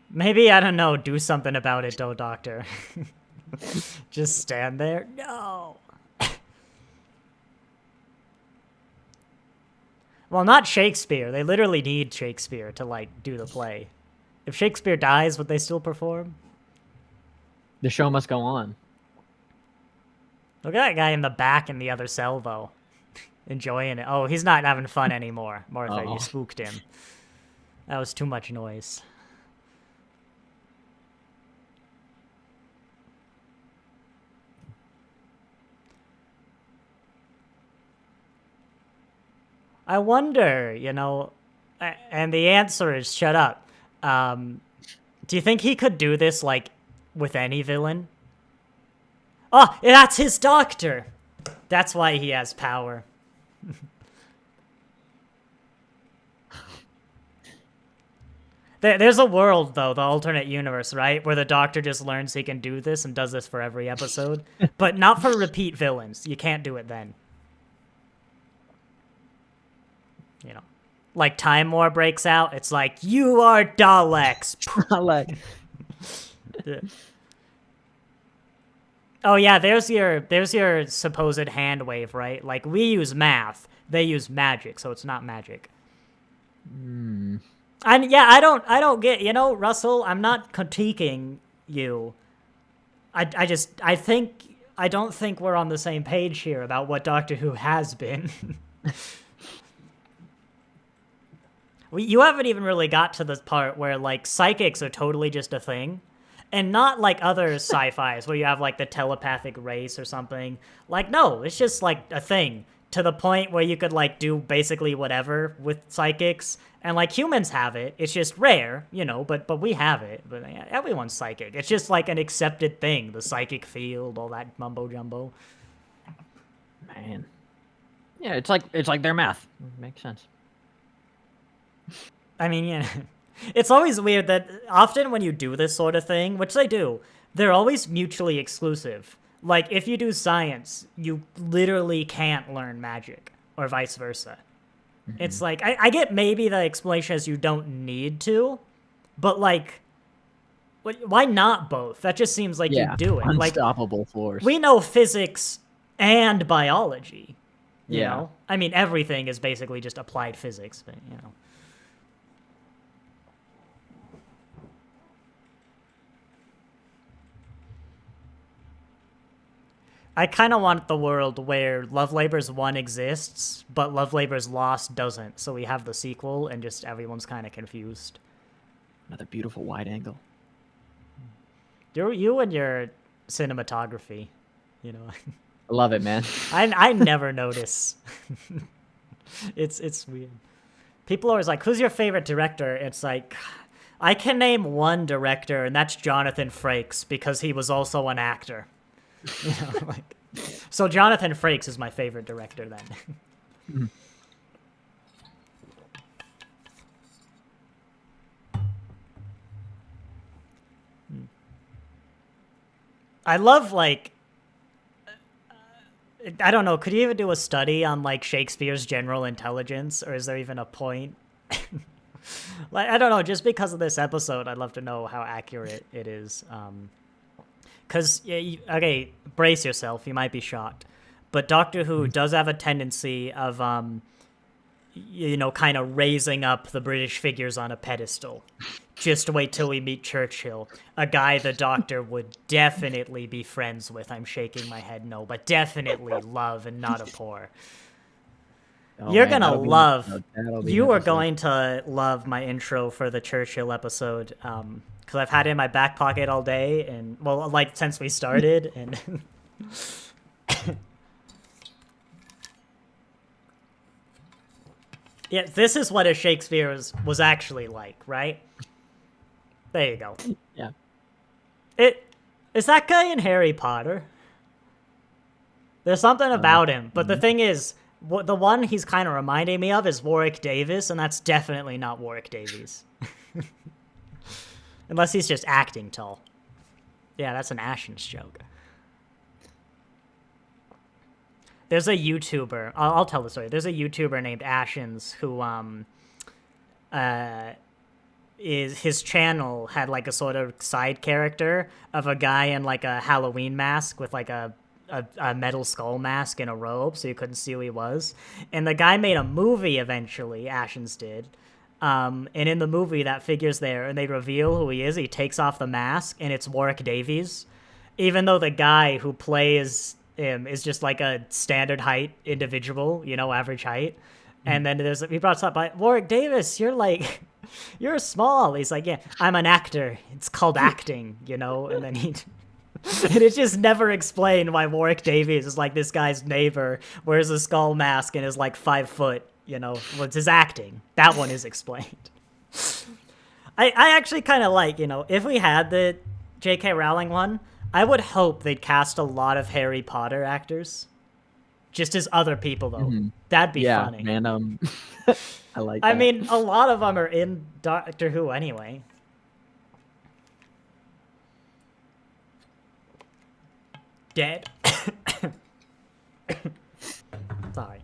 Maybe, I don't know, do something about it, though, Doctor. Just stand there? No. Well, not Shakespeare. They literally need Shakespeare to, like, do the play. If Shakespeare dies, would they still perform? The show must go on. Look at that guy in the back in the other cell, though. Enjoying it. Oh, he's not having fun anymore. Martha, you spooked him. That was too much noise. I wonder, you know, and the answer is shut up. Do you think he could do this, like, with any villain? Oh, that's his doctor! That's why he has power. There's a world, though, the alternate universe, right, where the Doctor just learns he can do this and does this for every episode, but not for repeat villains. You can't do it then. You know, like Time War breaks out, it's like, you are Daleks. Dalek. Yeah. Oh yeah, there's your supposed hand wave, right? Like, we use math, they use magic, so it's not magic. And yeah, I don't get, Russell, I'm not critiquing you. I don't think we're on the same page here about what Doctor Who has been. You haven't even really got to the part where, like, psychics are totally just a thing. And not like other sci-fis where you have, like, the telepathic race or something. Like, no, it's just, like, a thing. To the point where you could, like, do basically whatever with psychics. And, like, humans have it. It's just rare, but we have it. But yeah, everyone's psychic. It's just, like, an accepted thing. The psychic field, all that mumbo-jumbo. Man. Yeah, it's like their math. Makes sense. I mean, yeah. It's always weird that often when you do this sort of thing, which they do, they're always mutually exclusive. Like, if you do science, you literally can't learn magic, or vice versa. Mm-hmm. It's like, I get maybe the explanation is you don't need to, but, like, why not both? That just seems like you do it. Unstoppable force. We know physics and biology, you Yeah. know? I mean, everything is basically just applied physics, but, I kind of want the world where Love Labor's 1 exists, but Love Labor's Lost doesn't. So we have the sequel, and just everyone's kind of confused. Another beautiful wide angle. You and your cinematography, I love it, man. I never notice. It's weird. People are always like, "Who's your favorite director?" It's like, I can name one director, and that's Jonathan Frakes, because he was also an actor. So Jonathan Frakes is my favorite director then. I love, like, I don't know, could you even do a study on, like, Shakespeare's general intelligence, or is there even a point? Like, I don't know, just because of this episode, I'd love to know how accurate it is. Because, okay, brace yourself, you might be shocked. But Doctor Who does have a tendency of, kind of raising up the British figures on a pedestal. Just wait till we meet Churchill, a guy the Doctor would definitely be friends with. I'm shaking my head no, but definitely love and not abhor. You're going to love, you are going to love my intro for the Churchill episode. Because I've had it in my back pocket all day, and, well, like, since we started, and... Yeah, this is what a Shakespeare was actually like, right? There you go. Yeah. Is that guy in Harry Potter? There's something about him, but the thing is, the one he's kind of reminding me of is Warwick Davis, and that's definitely not Warwick Davies. Unless he's just acting tall. Yeah, that's an Ashens joke. There's a YouTuber. I'll tell the story. There's a YouTuber named Ashens who his channel had, like, a sort of side character of a guy in, like, a Halloween mask with, like, a metal skull mask and a robe, so you couldn't see who he was. And the guy made a movie eventually. Ashens did. And in the movie, that figure's there, and they reveal who he is. He takes off the mask, and it's Warwick Davies. Even though the guy who plays him is just like a standard height individual, average height. And then he brought up by Warwick Davis, you're small. He's like, yeah, I'm an actor. It's called acting, And then and it's just never explained why Warwick Davies is like this guy's neighbor, wears a skull mask, and is like 5 foot. What's his acting? That one is explained. I actually kind of like, if we had the J.K. Rowling one, I would hope they'd cast a lot of Harry Potter actors. just as other people, though. That'd be funny. Random. I like I that. mean, a lot of them are in Doctor Who anyway. Dead. Sorry.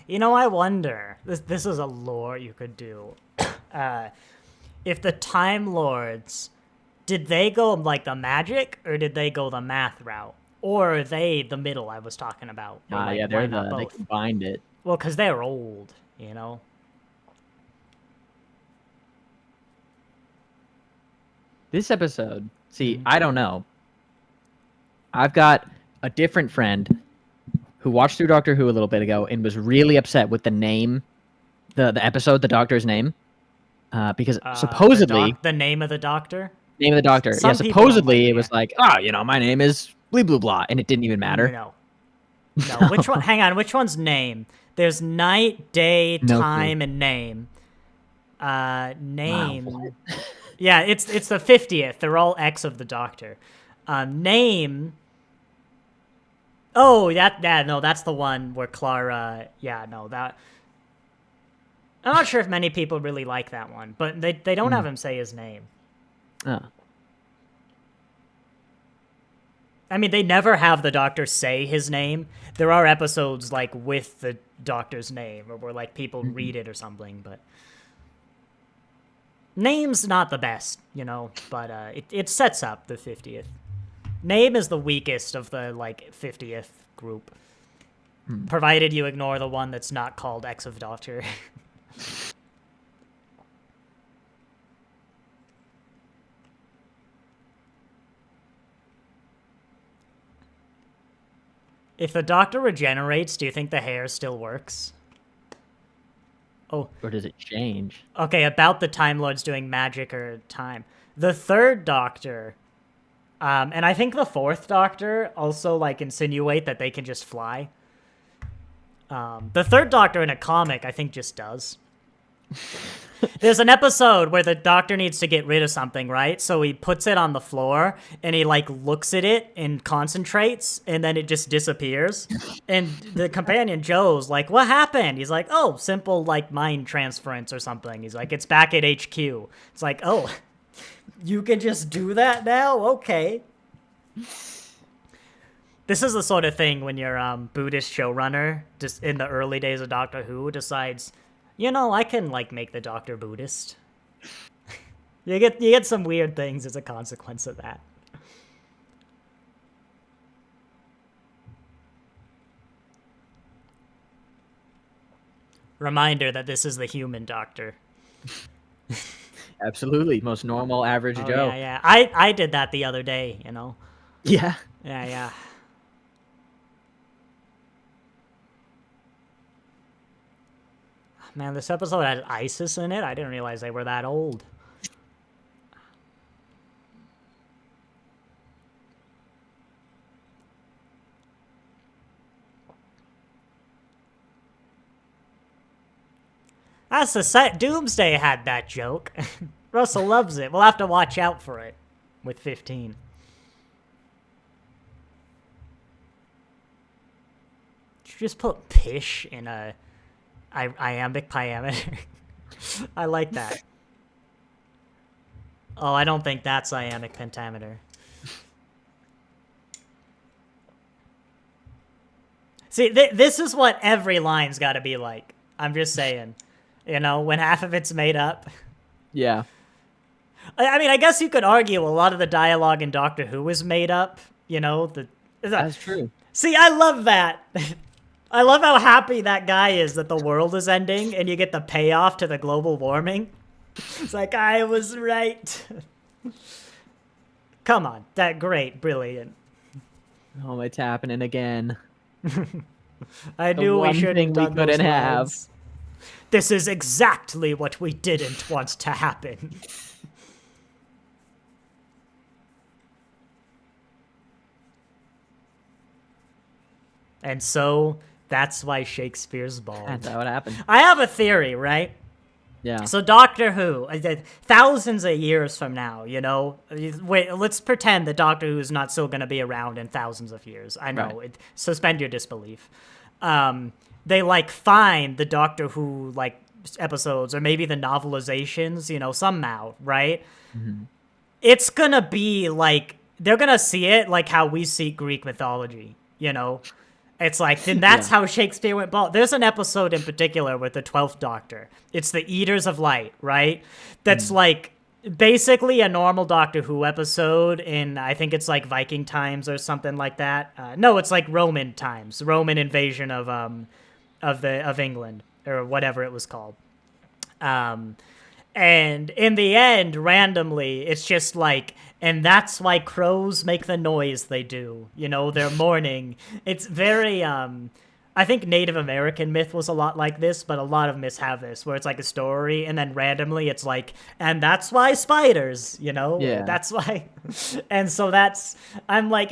You know, I wonder, this is a lore you could do. If the Time Lords, did they go like the magic, or did they go the math route? Or are they the middle I was talking about? Like, yeah, they combined it. Well, because they're old, you know? This episode, see, I don't know. I've got a different friend who watched through Doctor Who a little bit ago and was really upset with the name, the episode, the Doctor's name, because supposedly the name of the Doctor. Name of the Doctor. Some yeah, supposedly it was like, oh, you know, my name is blah blah blah, and it didn't even matter. No. Which one? Hang on. Which one's name? There's night, day, time, and name. Name. Wow. Yeah, it's the 50th. They're all X of the Doctor. Name. Oh, that's the one where Clara. Yeah, no, that. I'm not sure if many people really like that one, but they don't have him say his name. Oh. I mean, they never have the Doctor say his name. There are episodes like with the Doctor's name, or where like people read it or something, but name's not the best, you know. But it sets up the 50th. Name is the weakest of the like 50th group, provided you ignore the one that's not called X of Doctor. If the Doctor regenerates, do you think the hair still works? Oh. Or does it change? Okay, about the Time Lords doing magic or time. The third Doctor, and I think the fourth Doctor also, like, insinuate that they can just fly. The third Doctor in a comic, I think, just does. There's an episode where the Doctor needs to get rid of something, right? So he puts it on the floor, and he, like, looks at it and concentrates, and then it just disappears. And the companion, Joe's like, what happened? He's like, oh, simple, like, mind transference or something. He's like, it's back at HQ. It's like, oh, you can just do that now? Okay. This is the sort of thing when your Buddhist showrunner, just in the early days of Doctor Who, decides, you know, I can, like, make the Doctor Buddhist. you get some weird things as a consequence of that. Reminder that this is the human Doctor. Absolutely. Most normal, average Joe. Yeah. I did that the other day, you know? Yeah. Yeah. Man, this episode had ISIS in it. I didn't realize they were that old. That's the set. Doomsday had that joke. Russell loves it. We'll have to watch out for it with 15. Did you just put pish in a iambic pentameter? I like that. Oh, I don't think that's iambic pentameter. See, this is what every line's got to be like. I'm just saying. You know, when half of it's made up. Yeah. I mean, I guess you could argue a lot of the dialogue in Doctor Who is made up. You know, that's true. See, I love that. I love how happy that guy is that the world is ending, and you get the payoff to the global warming. It's like, I was right. Come on, that great, brilliant. Oh, it's happening again. I knew we shouldn't have done those. This is exactly what we didn't want to happen. And so that's why Shakespeare's bald. That's how it happened. I have a theory, right? Yeah. So Doctor Who, thousands of years from now, wait, let's pretend that Doctor Who is not still going to be around in thousands of years. I know, Right. Suspend your disbelief. They like find the Doctor Who like episodes or maybe the novelizations, somehow, right? Mm-hmm. It's gonna be like they're gonna see it like how we see Greek mythology. It's like, then that's how Shakespeare went bald. There's an episode in particular with the 12th Doctor. It's the Eaters of Light, right? That's like basically a normal Doctor Who episode in, I think it's like Viking times or something like that. No, it's like Roman times, Roman invasion of England or whatever it was called. And in the end, randomly, it's just like, and that's why crows make the noise they do. They're mourning. It's very, I think Native American myth was a lot like this, but a lot of myths have this, where it's like a story, and then randomly it's like, and that's why spiders, Yeah. That's why. And so I'm like,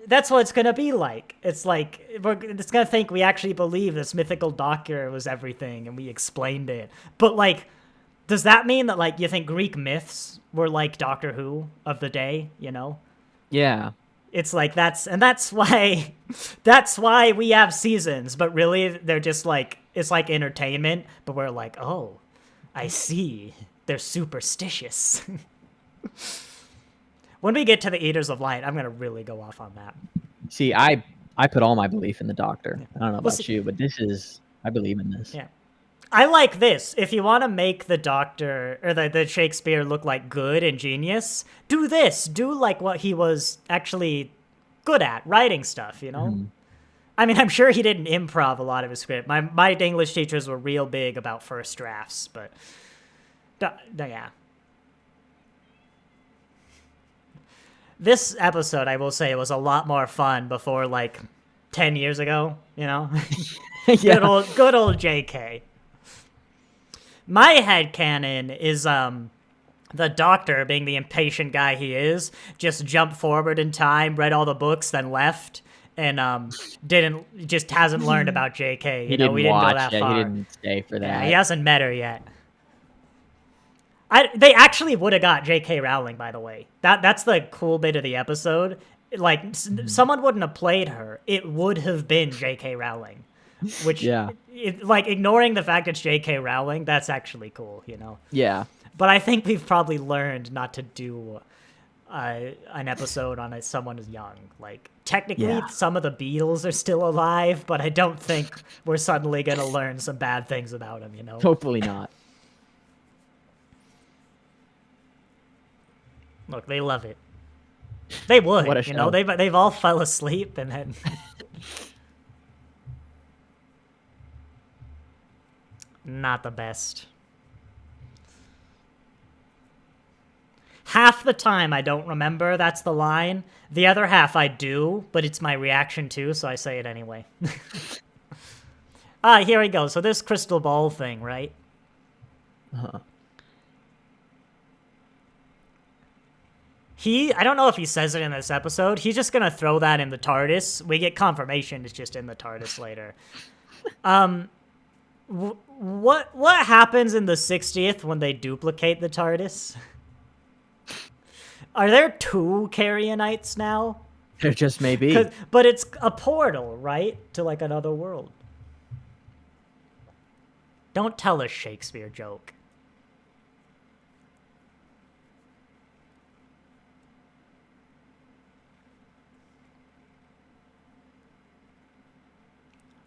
that's what it's going to be like. It's like, it's going to think we actually believe this mythical doctor was everything, and we explained it. But like, does that mean that, like, you think Greek myths were like Doctor Who of the day, Yeah. It's like, that's why we have seasons, but really they're just like, it's like entertainment, but we're like, oh, I see. They're superstitious. When we get to the Eaters of Light, I'm going to really go off on that. See, I put all my belief in the Doctor. I don't know about you, but I believe in this. Yeah. I like this. If you want to make the Doctor or the Shakespeare look like good and genius, do this. Do like what he was actually good at, writing stuff, Mm-hmm. I mean, I'm sure he didn't improv a lot of his script. My English teachers were real big about first drafts, but yeah. This episode, I will say, was a lot more fun before like 10 years ago, Yeah. Good old JK. My headcanon is the Doctor, being the impatient guy he is, just jumped forward in time, read all the books, then left, and hasn't learned about JK. He didn't we didn't watch. go that Yeah, far. he didn't stay for that. Yeah, he hasn't met her yet. They actually would have got J.K. Rowling, by the way. That's the cool bit of the episode. Like, someone wouldn't have played her. It would have been J.K. Rowling. Which, like, ignoring the fact it's J.K. Rowling, that's actually cool, Yeah. But I think we've probably learned not to do an episode on someone who's young. Like, technically, some of the Beatles are still alive, but I don't think we're suddenly going to learn some bad things about them, Hopefully not. Look, they love it. They would, What a show. They've all fell asleep and then... Not the best. Half the time I don't remember that's the line. The other half I do, but it's my reaction too, so I say it anyway. Here we go. So this crystal ball thing, right? Uh-huh. I don't know if he says it in this episode. He's just gonna throw that in the TARDIS. We get confirmation it's just in the TARDIS later. What happens in the 60th when they duplicate the TARDIS? Are there 2 Carrionites now? There just may be. But it's a portal, right? To like another world. Don't tell a Shakespeare joke.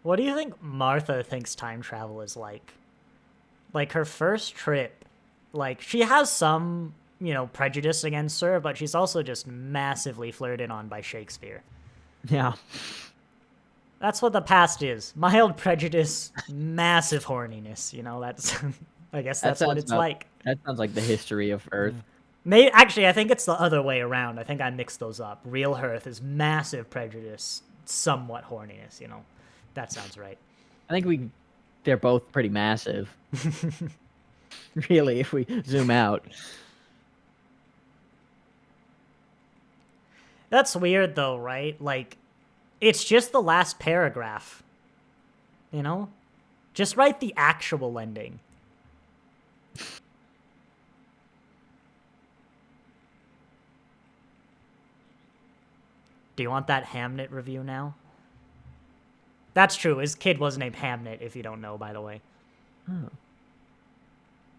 What do you think Martha thinks time travel is like? Like, her first trip, like, she has some, prejudice against her, but she's also just massively flirted on by Shakespeare. Yeah. That's what the past is. Mild prejudice, massive horniness, that's... I guess that's what it's like. That sounds like the history of Earth. Actually, I think it's the other way around. I think I mixed those up. Real Earth is massive prejudice, somewhat horniness, That sounds right. I think they're both pretty massive. Really, if we zoom out. That's weird though, right? Like, it's just the last paragraph. Just write the actual ending. Do you want that Hamnet review now? That's true. His kid was named Hamnet, if you don't know, by the way. Oh.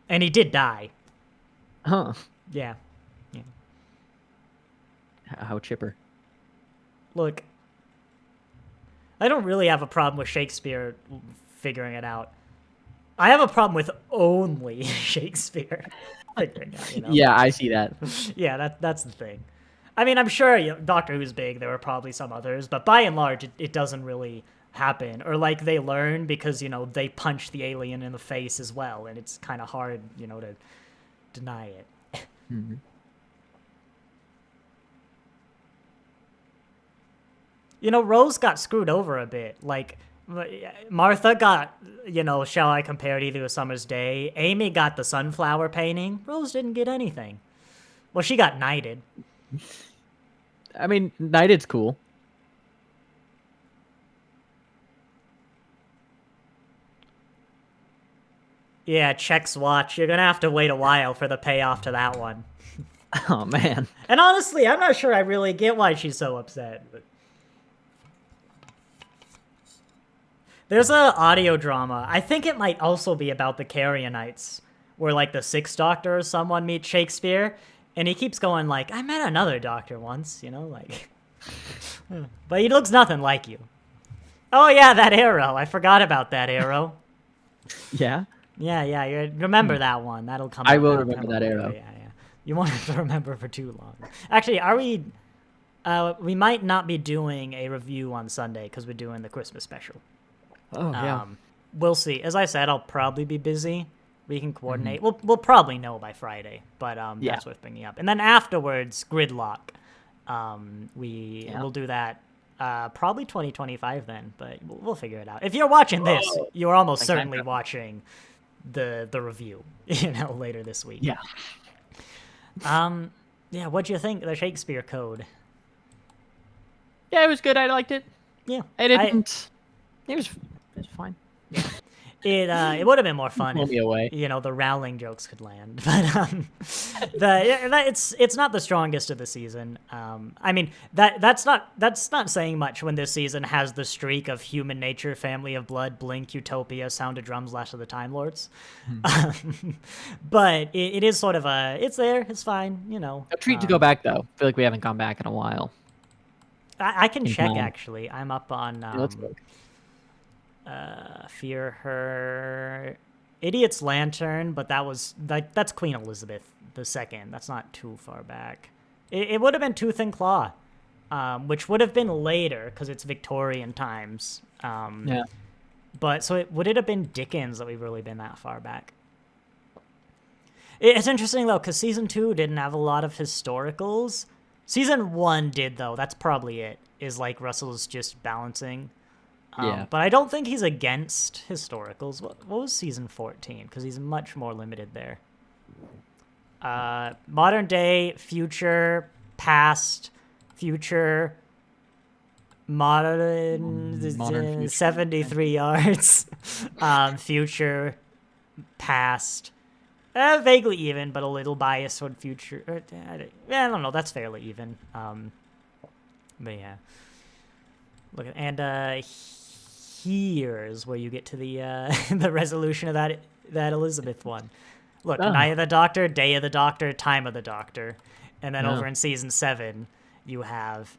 And he did die. Huh. Yeah. How chipper. Look, I don't really have a problem with Shakespeare figuring it out. I have a problem with only Shakespeare figuring it out, you know? Yeah, I see that. Yeah, that's the thing. I mean, I'm sure Doctor Who's big. There were probably some others, but by and large, it doesn't really happen. Or like they learn because, they punch the alien in the face as well, and it's kind of hard, to deny it. Mm-hmm. Rose got screwed over a bit. Like, Martha got, Shall I Compare Thee to a Summer's Day? Amy got the sunflower painting. Rose didn't get anything. Well, she got knighted. I mean, knighted's cool. Yeah, Check's watch. You're going to have to wait a while for the payoff to that one. Oh, man. And honestly, I'm not sure I really get why she's so upset. But... There's a audio drama. I think it might also be about the Carrionites, where like the Sixth Doctor or someone meets Shakespeare, and he keeps going like, I met another doctor once, like... But he looks nothing like you. Oh yeah, that arrow. I forgot about that arrow. Yeah? Yeah, you remember that one. That'll come I will remember that arrow. Yeah. You won't have to remember for too long. Actually, are we... we might not be doing a review on Sunday because we're doing the Christmas special. Oh, yeah. We'll see. As I said, I'll probably be busy. We can coordinate. Mm-hmm. We'll probably know by Friday, but that's worth bringing up. And then afterwards, Gridlock. We'll do that probably 2025 then, but we'll figure it out. If you're watching this, you're almost certainly watching the review, later this week. Yeah. Yeah, what'd you think of the Shakespeare Code? Yeah, it was good. I liked it. Yeah. It was fine. Yeah. It would have been more fun if, away. The Rowling jokes could land, but it's not the strongest of the season. I mean that's not saying much when this season has the streak of Human Nature, Family of Blood, Blink, Utopia, Sound of Drums, Last of the Time Lords. But it is sort of it's there, it's fine, A treat to go back though. I feel like we haven't gone back in a while. I can check actually. I'm up on. Let's look. Fear Her, Idiot's Lantern, but that's Queen Elizabeth II. That's not too far back. It would have been Tooth and Claw, which would have been later because it's Victorian times. Yeah. But so would it have been Dickens that we've really been that far back? It's interesting though because season 2 didn't have a lot of historicals. Season 1 did though. That's probably it. Is like Russell's just balancing. But I don't think he's against historicals. What was season 14? Because he's much more limited there. Modern day, future, past, future, modern future. 73 yards, future, past, vaguely even, but a little biased toward future. I don't know. That's fairly even. But yeah. Look at, and here's where you get to the the resolution of that Elizabeth one. Look, Night of the Doctor, Day of the Doctor, Time of the Doctor, and then over in season 7 you have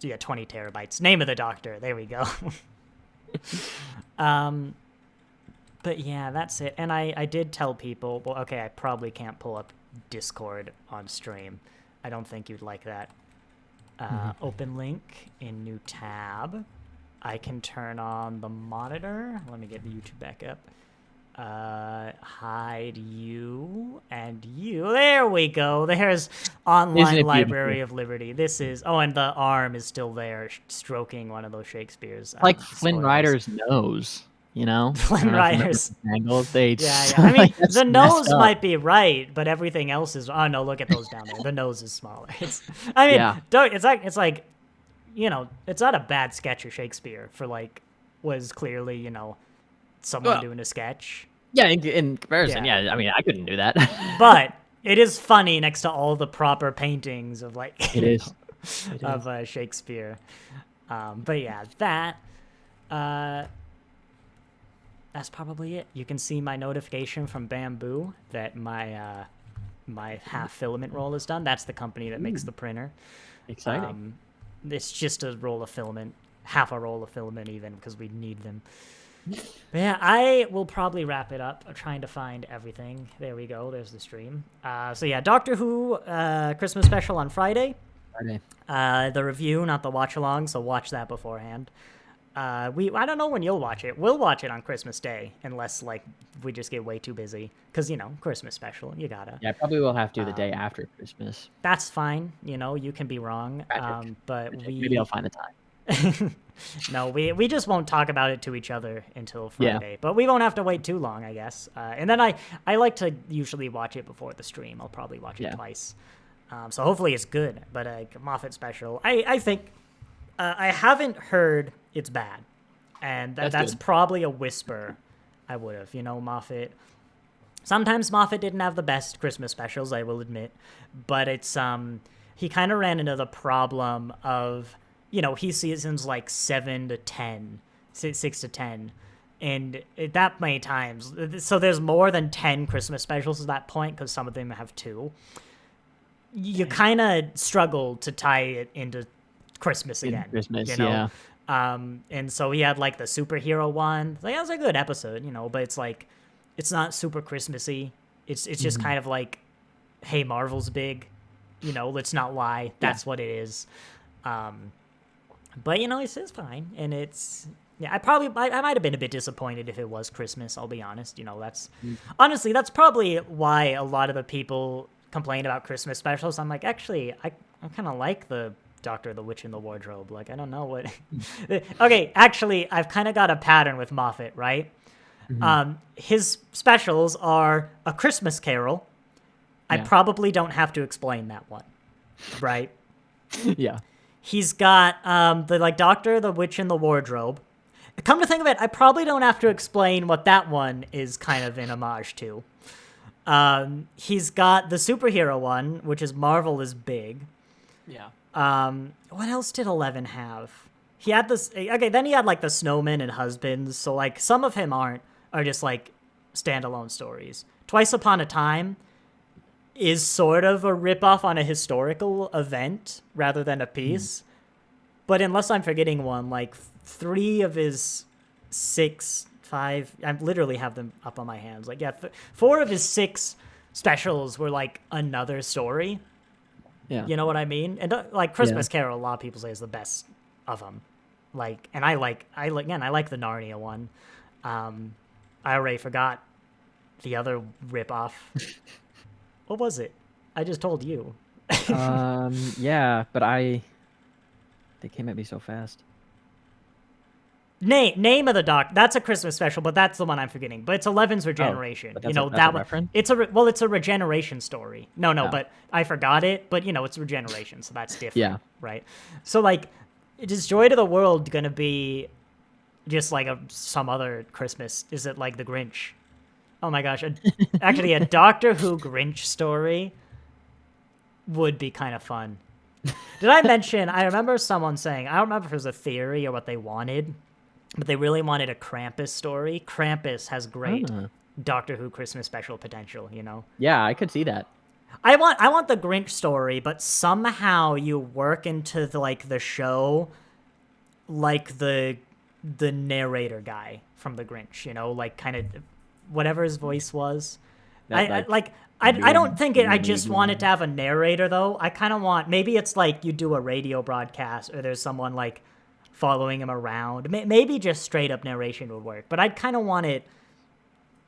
20 terabytes. Name of the Doctor. There we go. But yeah, that's it. And I did tell people. Well, okay, I probably can't pull up Discord on stream. I don't think you'd like that. Open link in new tab. I can turn on the monitor. Let me get the YouTube back up. Hide you and you. There we go. There's Online Library of Liberty. This is... Oh, and the arm is still there, stroking one of those Shakespeare's. Like Flynn Rider's nose, Flynn Rider's. Angles. Yeah. I mean, the nose might be right, but everything else is... Oh, no, look at those down there. The nose is smaller. It's like... it's not a bad sketch of Shakespeare for was clearly, someone doing a sketch. Yeah, in comparison, yeah. I mean, I couldn't do that. But it is funny next to all the proper paintings of It is. of Shakespeare. But yeah, that's probably it. You can see my notification from Bamboo that my my half filament roll is done. That's the company that makes the printer. Exciting. It's just a roll of filament, half a roll of filament even, because we need them. But yeah, I will probably wrap it up. I'm trying to find everything. There we go. There's the stream. So yeah, Doctor Who Christmas special on Friday. The review, not the watch along. So watch that beforehand. I don't know when you'll watch it. We'll watch it on Christmas Day, unless like we just get way too busy. Because Christmas special, you gotta. Yeah, probably we'll have to the day after Christmas. That's fine. You can be wrong. But maybe I'll find the time. No, we just won't talk about it to each other until Friday. Yeah. But we won't have to wait too long, I guess. And then I like to usually watch it before the stream. I'll probably watch it twice. So hopefully it's good. But Moffat special, I think I haven't heard it's bad. And that's probably a whisper I would have. Moffat. Sometimes Moffat didn't have the best Christmas specials, I will admit. But it's he kind of ran into the problem of, he seasons like 7 to 10, 6 to 10. And that many times. So there's more than 10 Christmas specials at that point because some of them have 2. You kind of struggle to tie it into Christmas again. Christmas, yeah. And so he had like the superhero one. Like, that was a good episode, but it's like, it's not super Christmassy. It's just kind of like, hey, Marvel's big, let's not lie. That's what it is. But it's fine, and it's I might have been a bit disappointed if it was Christmas. I'll be honest. Honestly, that's probably why a lot of the people complain about Christmas specials. I'm like, actually, I kind of like the Doctor, the Witch in the Wardrobe. Like, I don't know what. Okay, actually, I've kind of got a pattern with Moffat, right? His specials are A Christmas Carol. I probably don't have to explain that one, right? Yeah. He's got the Doctor, the Witch in the Wardrobe. Come to think of it, I probably don't have to explain what that one is kind of an homage to. He's got the superhero one, which is Marvel is Big. Yeah. What else did 11 have? He had this. Okay, then he had like the Snowmen and Husbands. So like some of him are just like standalone stories. Twice Upon a Time is sort of a ripoff on a historical event rather than a piece. But unless I'm forgetting one, like 3 of his 6, 5, I literally have them up on my hands. Like, 4 of his 6 specials were like another story. Yeah. You know what I mean? And like Christmas Carol, a lot of people say is the best of them. Like, and I like the Narnia one. I already forgot the other ripoff. What was it? I just told you. Yeah, but they came at me so fast. Name of the Doc. That's a Christmas special, but that's the one I'm forgetting. But it's 11's Regeneration. That's that one. Reference? It's a regeneration story. No, but I forgot it. But it's regeneration, so that's different. Yeah. Right. So like, is Joy to the World gonna be just like some other Christmas? Is it like the Grinch? Oh my gosh! Actually, a Doctor Who Grinch story would be kind of fun. Did I mention? I remember someone saying, I don't remember if it was a theory or what they wanted, but they really wanted a Krampus story. Krampus has great Doctor Who Christmas special potential, Yeah, I could see that. I want the Grinch story, but somehow you work into the show like the narrator guy from the Grinch, like kind of whatever his voice was. I don't think I just want it to have a narrator though. I kind of want, maybe it's like you do a radio broadcast or there's someone like following him around. Maybe just straight up narration would work, but I'd kind of want it,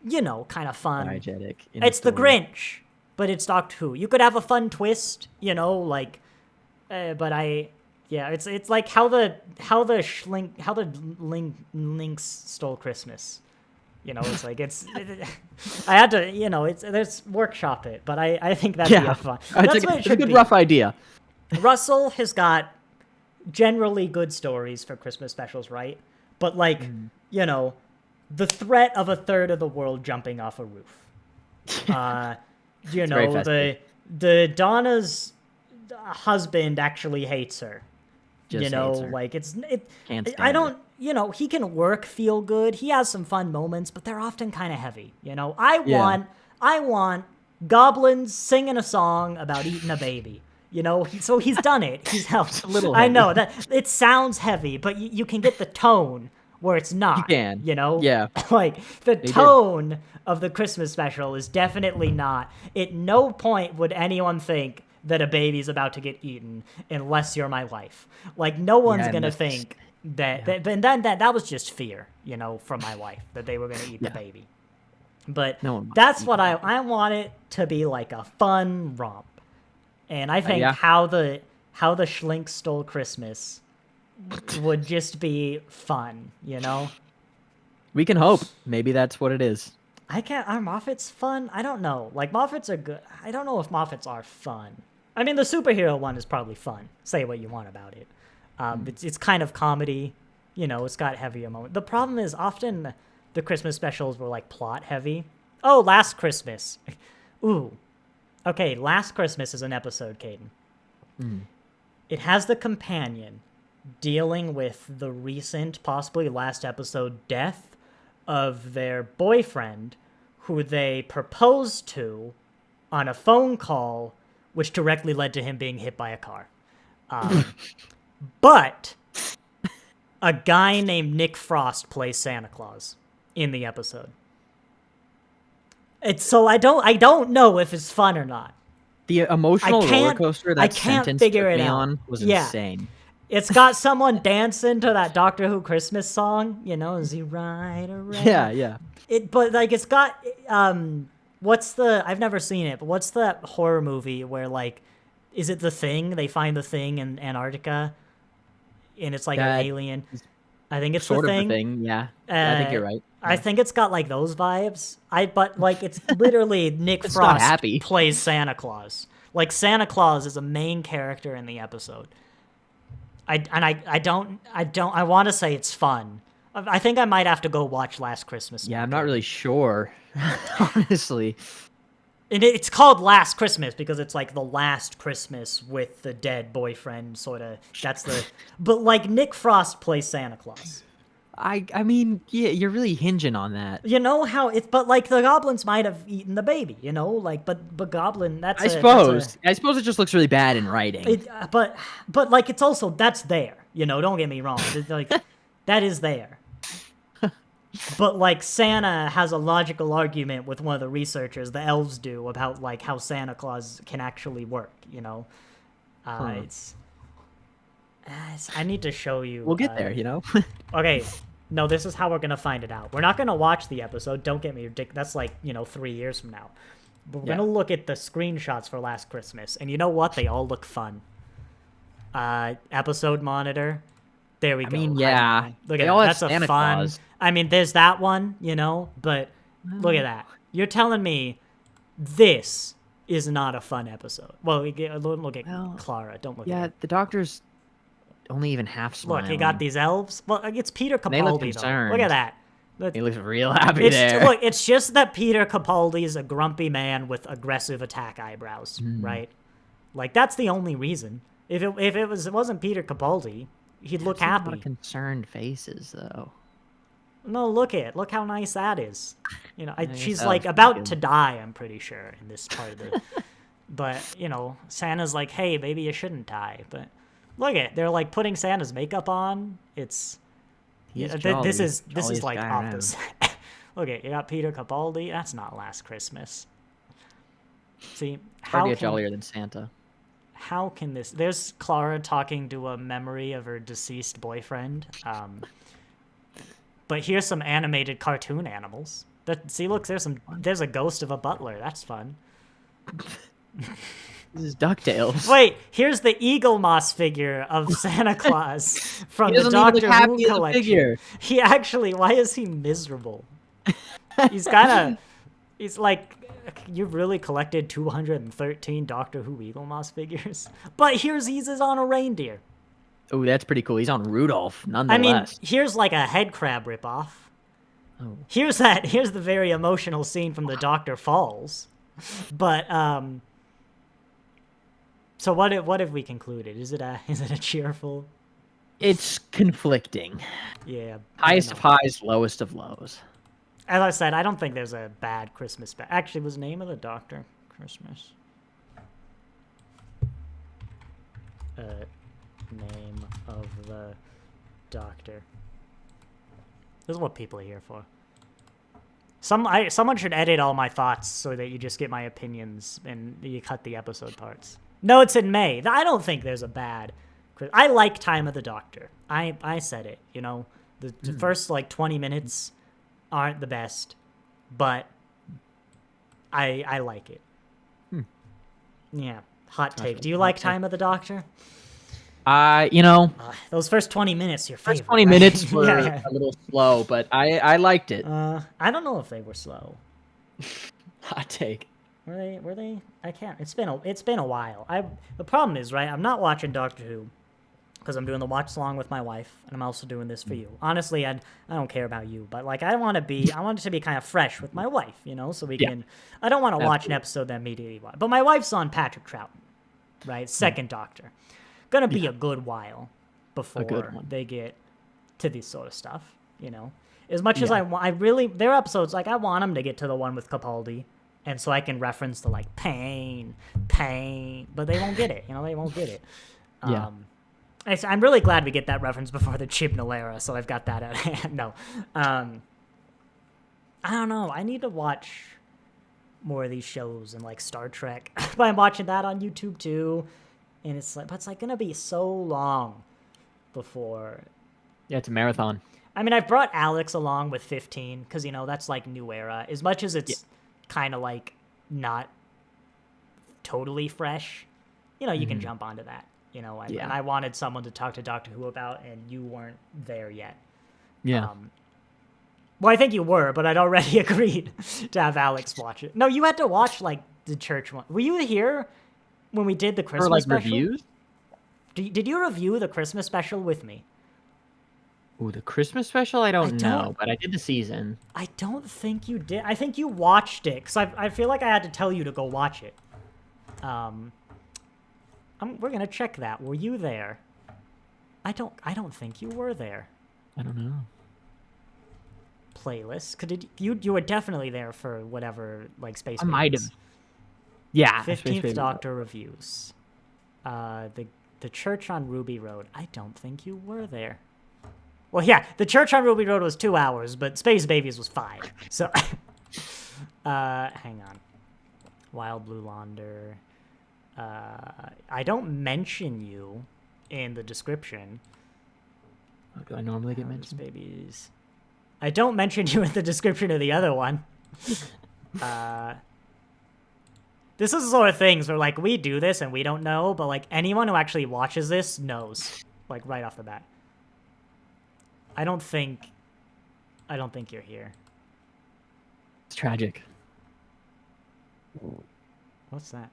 kind of fun. Diegetic. It's the Grinch, but it's Doctor Who. You could have a fun twist, but it's like how the Lynx stole Christmas. It's like I had to, there's workshop it, but I think that'd be a fun. It's a good rough idea. Russell has got generally good stories for Christmas specials, right? But the threat of a third of the world jumping off a roof. The Donna's husband actually hates her. Just you know, hates her. like Can't stand I don't, her. you know, he can work feel good. He has some fun moments, but they're often kind of heavy. You know, I want goblins singing a song about eating a baby. You know, so he's done it. He's helped. A little I heavy. know that it sounds heavy, but you can get the tone where it's not. You can. You know? Yeah. Like, the They tone of the Christmas special is definitely not. At no point would anyone think that a baby's about to get eaten unless you're my wife. Like, no one's Yeah, gonna think that, and then that was just fear, you know, from my wife, that they were gonna eat the baby. But No one wants that's to eat what the I want it to be, like a fun romp. And I think yeah. how the Schlink Stole Christmas would just be fun, you know? We can hope. Maybe that's what it is. Are Moffats fun? I don't know. Like, Moffats are good. I don't know if Moffats are fun. I mean, the superhero one is probably fun. Say what you want about it. It's kind of comedy. You know, it's got heavier moments. The problem is often the Christmas specials were, like, plot heavy. Oh, Last Christmas. Ooh. Okay, Last Christmas is an episode, Caden. It has the companion dealing with the recent, possibly last episode, death of their boyfriend, who they proposed to on a phone call, which directly led to him being hit by a car. But a guy named Nick Frost plays Santa Claus in the episode. So I don't know if it's fun or not. The emotional roller coaster that sentence figure took it me out. on was insane. It's got someone dancing to that Doctor Who Christmas song, you know, is he right or right? Yeah. But like it's got I've never seen it, but what's that horror movie where, like, is it The Thing? They find the Thing in Antarctica and it's like an alien. I think it's sort The of Thing. The Thing, yeah. I think you're right. I think it's got like those vibes. But like it's literally Nick It's Frost not happy. plays Santa Claus. Like Santa Claus is a main character in the episode. I want to say it's fun. I think I might have to go watch Last Christmas. Yeah, I'm not really sure, honestly. And it's called Last Christmas because it's like the last Christmas with the dead boyfriend, sort of. But like Nick Frost plays Santa Claus. I mean, yeah, you're really hinging on that. You know how but like the goblins might have eaten the baby, you know, like but goblin I suppose it just looks really bad in writing. But like it's also that's there, you know. Don't get me wrong, it's like that is there. But like Santa has a logical argument with one of the researchers, the elves do, about like how Santa Claus can actually work, you know. I need to show you. We'll get there, you know. Okay. No, this is how we're gonna find it out. We're not gonna watch the episode. Don't get me ridiculous. That's like, 3 years from now. But we're gonna look at the screenshots for Last Christmas, and you know what? They all look fun. Episode monitor. There we go. I mean, yeah. Look at that. That's a fun. Claus. I mean, there's that one, you know. But look at that. You're telling me this is not a fun episode? Well, look at Clara. Don't look. Yeah, at the doctor's only even half smiling. Look, you got these elves. Well, it's Peter Capaldi. They look concerned. Look at that. He looks real happy there. Look, it's just that Peter Capaldi is a grumpy man with aggressive attack eyebrows, right? Like that's the only reason. If it wasn't Peter Capaldi, he'd look happy. A lot of concerned faces, though. No, look how nice that is. You know, she's like about to die. I'm pretty sure in this part of the. But Santa's like, hey, maybe you shouldn't die, but. Look at they're like putting Santa's makeup on. It's this is like off the set. Look at you got Peter Capaldi. That's not Last Christmas. See, hard to get jollier than Santa. How can this? There's Clara talking to a memory of her deceased boyfriend. But here's some animated cartoon animals. Look, there's a ghost of a butler. That's fun. This is DuckTales. Wait, here's the Eagle Moss figure of Santa Claus from the Doctor Who collection. He actually, why is he miserable? He's like, you've really collected 213 Doctor Who Eagle Moss figures? But he's on a reindeer. Oh, that's pretty cool. He's on Rudolph, nonetheless. I mean, here's like a head crab ripoff. Oh. Here's the very emotional scene from the Doctor Falls. But, So what have we concluded? Is it a cheerful? It's conflicting. Yeah. Highest of highs, lowest of lows. As I said, I don't think there's a bad Christmas. Actually, was Name of the Doctor Christmas? Name of the Doctor. This is what people are here for. Someone should edit all my thoughts so that you just get my opinions and you cut the episode parts. No, it's in May. I don't think there's a bad. I like Time of the Doctor. I said it. You know, the first like 20 minutes aren't the best, but I like it. Yeah, hot take. Do you like Time of the Doctor? Those first 20 minutes, your favorite. First 20 minutes were a little slow, but I liked it. I don't know if they were slow. Hot take. Were they? I can't. It's been a while. The problem is, right, I'm not watching Doctor Who because I'm doing the watch along with my wife, and I'm also doing this for you. Honestly, I don't care about you, but like I want it to be kind of fresh with my wife, you know, so we can. I don't want to watch an episode that immediately watch. But my wife's on Patrick Troughton, right? Second Doctor. Gonna be a good while before they get to this sort of stuff, you know. As much as I really, their episodes, like I want them to get to the one with Capaldi, and so I can reference the like pain, but they won't get it, you know. They won't get it. I'm really glad we get that reference before the Chibnall era, so I've got that at hand. No, I don't know. I need to watch more of these shows and like Star Trek. But I'm watching that on YouTube too. And it's like gonna be so long before. Yeah, it's a marathon. I mean, I've brought Alex along with 15 because you know that's like new era. As much as it's kind of like not totally fresh, you know, you can jump onto that. You know, and I wanted someone to talk to Doctor Who about, and you weren't there yet. Yeah. Well, I think you were, but I'd already agreed to have Alex watch it. No, you had to watch like the church one. Were you here? When we did the Christmas special? Reviews? Did you review the Christmas special with me? Ooh, the Christmas special? I don't know, but I did the season. I don't think you did. I think you watched it, because I feel like I had to tell you to go watch it. We're going to check that. Were you there? I don't think you were there. I don't know. Playlist? You were definitely there for whatever, like, Space Babies. I might have. Yeah. 15th Doctor reviews. The church on Ruby Road. I don't think you were there. Well, yeah, the church on Ruby Road was 2 hours, but Space Babies was 5. So, hang on. Wild Blue Launder. I don't mention you in the description. Oh, do I normally get mentioned? Babies. I don't mention you in the description of the other one. This is the sort of things where, like, we do this and we don't know, but, like, anyone who actually watches this knows, like, right off the bat. I don't think you're here. It's tragic. What's that?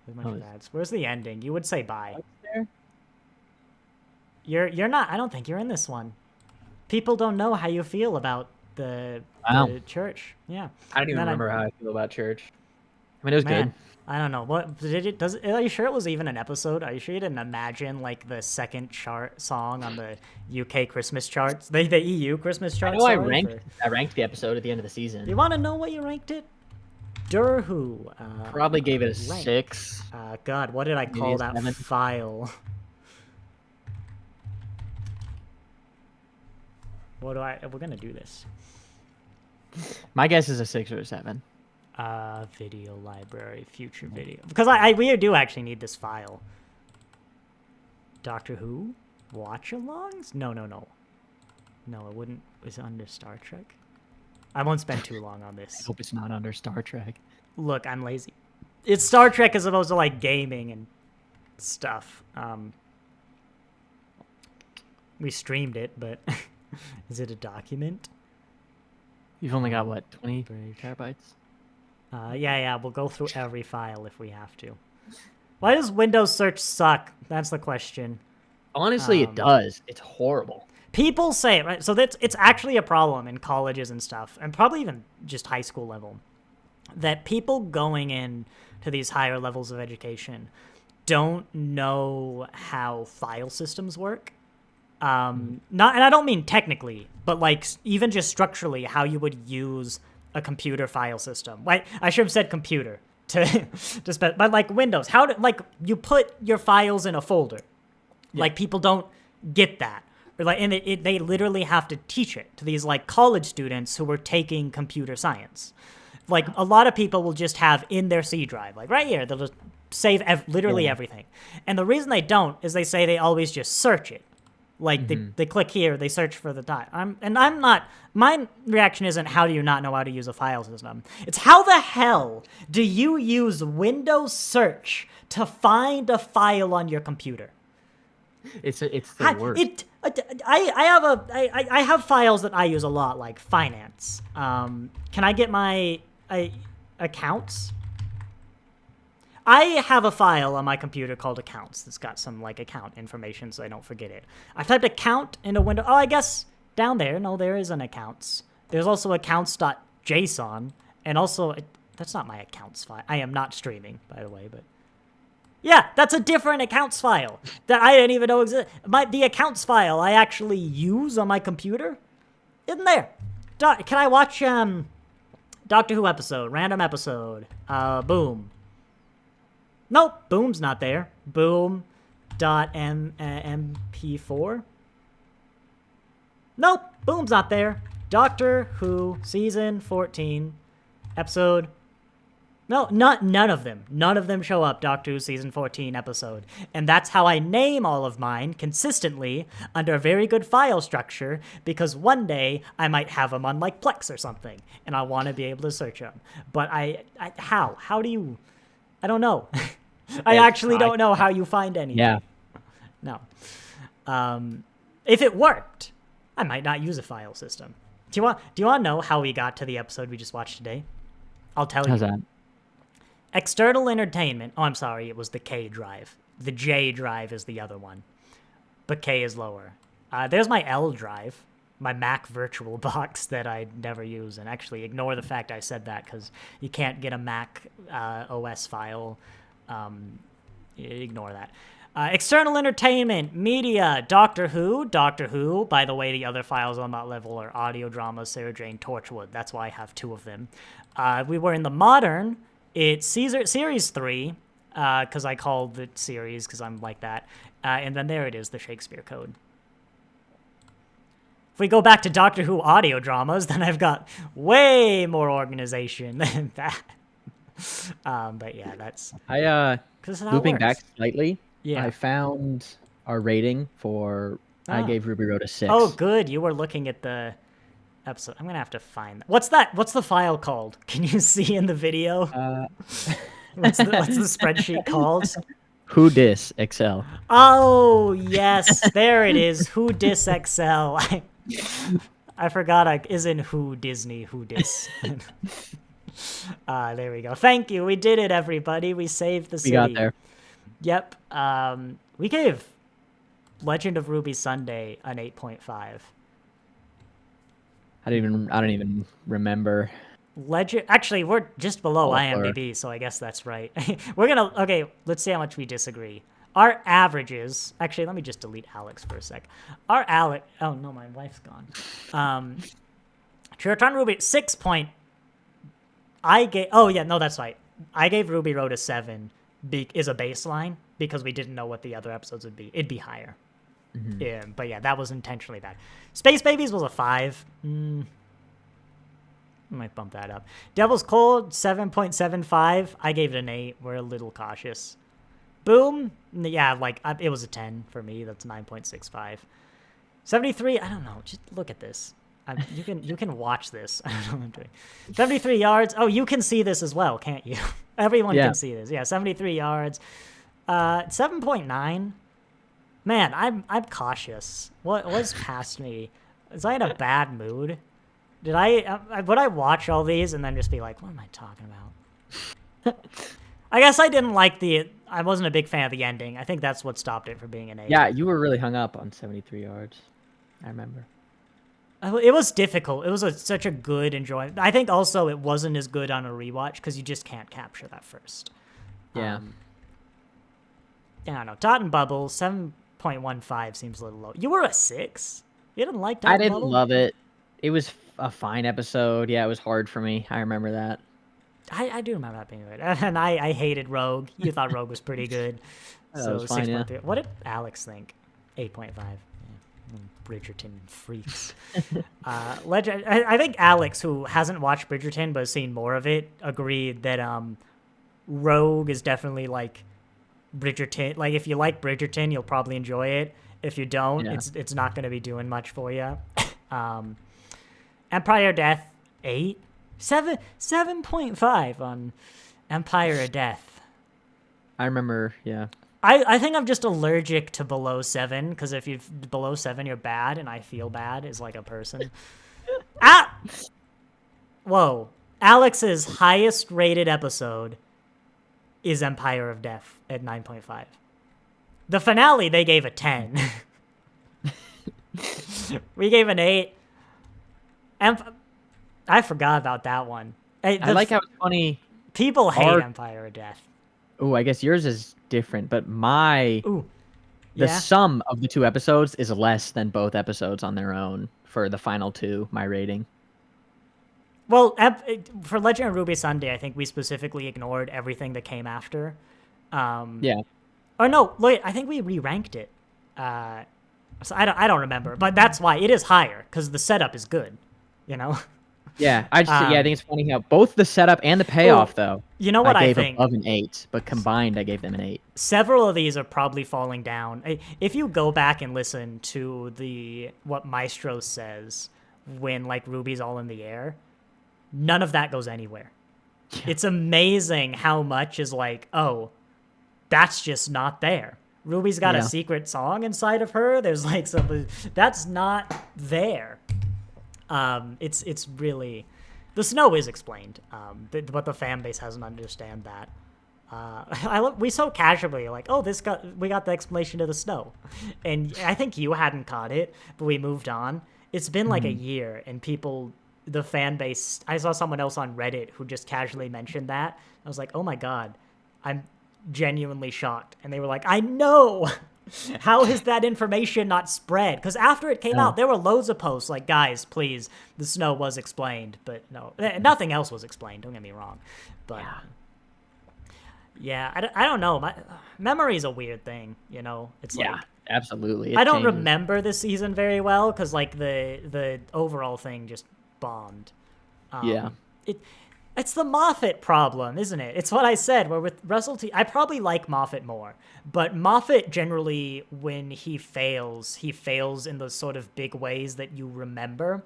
There's a bunch of ads. Where's the ending? You would say bye. There? You're not. I don't think you're in this one. People don't know how you feel about the church. Yeah. I don't even remember how I feel about church. I mean, it was good. I don't know. What did it? Are you sure it was even an episode? Are you sure you didn't imagine like the second chart song on the UK Christmas charts, the EU Christmas charts? I know I ranked the episode at the end of the season. You want to know what you ranked it? Who? Probably gave it a 6. God, what did I call that 7. file? We're gonna do this. My guess is a 6 or a 7. Video library, future video. Because we do actually need this file. Doctor Who? Watch-alongs? No. No, it wouldn't. Is it under Star Trek? I won't spend too long on this. I hope it's not under Star Trek. Look, I'm lazy. It's Star Trek as opposed to, like, gaming and stuff. We streamed it, but is it a document? You've only got, what, 20 terabytes? Yeah, we'll go through every file if we have to. Why does Windows search suck? That's the question. Honestly, it does. It's horrible. People say, right? So it's actually a problem in colleges and stuff, and probably even just high school level, that people going in to these higher levels of education don't know how file systems work. And I don't mean technically, but like even just structurally, how you would use a computer file system. Like I should have said computer but like Windows. Like you put your files in a folder. Yeah. Like people don't get that, or like, and they literally have to teach it to these like college students who were taking computer science. Like a lot of people will just have in their C drive, like right here, they'll just save literally everything. And the reason they don't is they say they always just search it. Like they click here, they search for the dot. My reaction isn't how do you not know how to use a file system? It's how the hell do you use Windows search to find a file on your computer? It's the worst. I have files that I use a lot, like finance. Can I get my accounts? I have a file on my computer called accounts that's got some like account information so I don't forget it. I typed account in a window. Oh, I guess down there. No, there is an accounts. There's also accounts.json, and also that's not my accounts file. I am not streaming, by the way, but yeah, that's a different accounts file that I didn't even know existed. The accounts file I actually use on my computer isn't there. Can I watch Doctor Who episode, random episode? Boom. Nope, Boom's not there. Boom.mp4. Nope, Boom's not there. Doctor Who, season 14, episode. No, none of them. None of them show up, Doctor Who, season 14, episode. And that's how I name all of mine consistently under a very good file structure, because one day I might have them on like Plex or something, and I want to be able to search them. But how? How do you... I don't know. I actually don't know how you find anything. Yeah. No. If it worked, I might not use a file system. Do you want to know how we got to the episode we just watched today? I'll tell you. How's that? External entertainment. Oh, I'm sorry. It was the K drive. The J drive is the other one. But K is lower. There's my L drive. My Mac virtual box that I never use. And actually ignore the fact I said that because you can't get a Mac OS file. Ignore that. External entertainment, media, Doctor Who. By the way, the other files on that level are audio dramas, Sarah Jane, Torchwood. That's why I have 2 of them. We were in the modern. It's series 3, because I called the series because I'm like that. And then there it is, the Shakespeare Code. If we go back to Doctor Who audio dramas, then I've got way more organization than that. But yeah, that's... Looping back slightly, yeah. I found our rating for... I gave Ruby Road a 6. Oh, good. You were looking at the episode. I'm going to have to find that. What's that? What's the file called? Can you see in the video? What's the spreadsheet called? Who Dis Excel. Oh, yes. There it is. Who Dis Excel. I forgot I isn't Who Disney, Who Dis. There we go. Thank you. We did it, everybody. We saved the city. We got there. Yep. We gave Legend of Ruby Sunday an 8.5. I don't even remember. Actually, we're just below IMDb, so I guess that's right. Okay, let's see how much we disagree. Our averages, actually, let me just delete Alex for a sec. Oh no, my wife's gone. Chiraton Ruby, 6 point. That's right. I gave Ruby Road a 7 is a baseline because we didn't know what the other episodes would be. It'd be higher. Mm-hmm. Yeah, but yeah, that was intentionally bad. Space Babies was a 5. I might bump that up. Devil's Cold, 7.75. I gave it an 8. We're a little cautious. Boom. Yeah, it was a 10 for me. That's 9.65. 73. I don't know. Just look at this. You can watch this. I don't know what I'm doing. 73 yards. Oh, you can see this as well, can't you? Everyone can see this. Yeah, 73 yards. 7.9. Man, I'm cautious. What was past me? Was I in a bad mood? Would I watch all these and then just be like, what am I talking about? I guess I didn't like I wasn't a big fan of the ending. I think that's what stopped it from being an 8. Yeah, you were really hung up on 73 yards. I remember. It was difficult. It was such a good enjoyment. I think also it wasn't as good on a rewatch because you just can't capture that first. Yeah. I don't know. Dot and Bubble 7.15 seems a little low. You were a 6. You didn't like Dot I and didn't Bubble? love it. It was a fine episode. Yeah, it was hard for me. I remember that. I do remember that being good. And I hated Rogue. You thought Rogue was pretty good. That was fine, 6.3. What did Alex think? 8.5. Yeah. Bridgerton freaks. Legend. I think Alex, who hasn't watched Bridgerton but has seen more of it, agreed that Rogue is definitely like Bridgerton. Like if you like Bridgerton, you'll probably enjoy it. If you don't, it's not going to be doing much for you. Empire of Death 8, 7.5 on Empire of Death. I remember, yeah. I think I'm just allergic to below 7 because if you're below 7, you're bad, and I feel bad as like a person. Whoa! Alex's highest rated episode is Empire of Death at 9.5. The finale they gave a 10. We gave an 8. I forgot about that one. I like how it's funny. People hate Empire of Death. Oh, I guess yours is different, but the sum of the 2 episodes is less than both episodes on their own for the final 2, my rating. Well, for Legend of Ruby Sunday, I think we specifically ignored everything that came after. Yeah. Or no, wait, I think we re-ranked it. So I don't remember, but that's why it is higher because the setup is good, you know. Yeah, I think it's funny how both the setup and the payoff, though. You know what I I gave think? Above an 8, but combined, I gave them an 8. Several of these are probably falling down. If you go back and listen to what Maestro says when like Ruby's all in the air, none of that goes anywhere. Yeah. It's amazing how much is like, oh, that's just not there. Ruby's got a secret song inside of her. There's like something that's not there. It's really, the snow is explained, but the fan base doesn't understand that. We so casually like, oh, we got the explanation to the snow, and I think you hadn't caught it, but we moved on. It's been like a year, and the fan base. I saw someone else on Reddit who just casually mentioned that. I was like, oh my god, I'm genuinely shocked, and they were like, I know. How is that information not spread? Because after it came out, there were loads of posts like, guys, please, the snow was explained. But no, nothing else was explained. Don't get me wrong. But yeah, I don't know. Memory is a weird thing, you know? It's like, absolutely. I don't remember this season very well because like the overall thing just bombed. It's the Moffat problem, isn't it? It's what I said, where with Russell I probably like Moffat more. But Moffat generally, when he fails in those sort of big ways that you remember.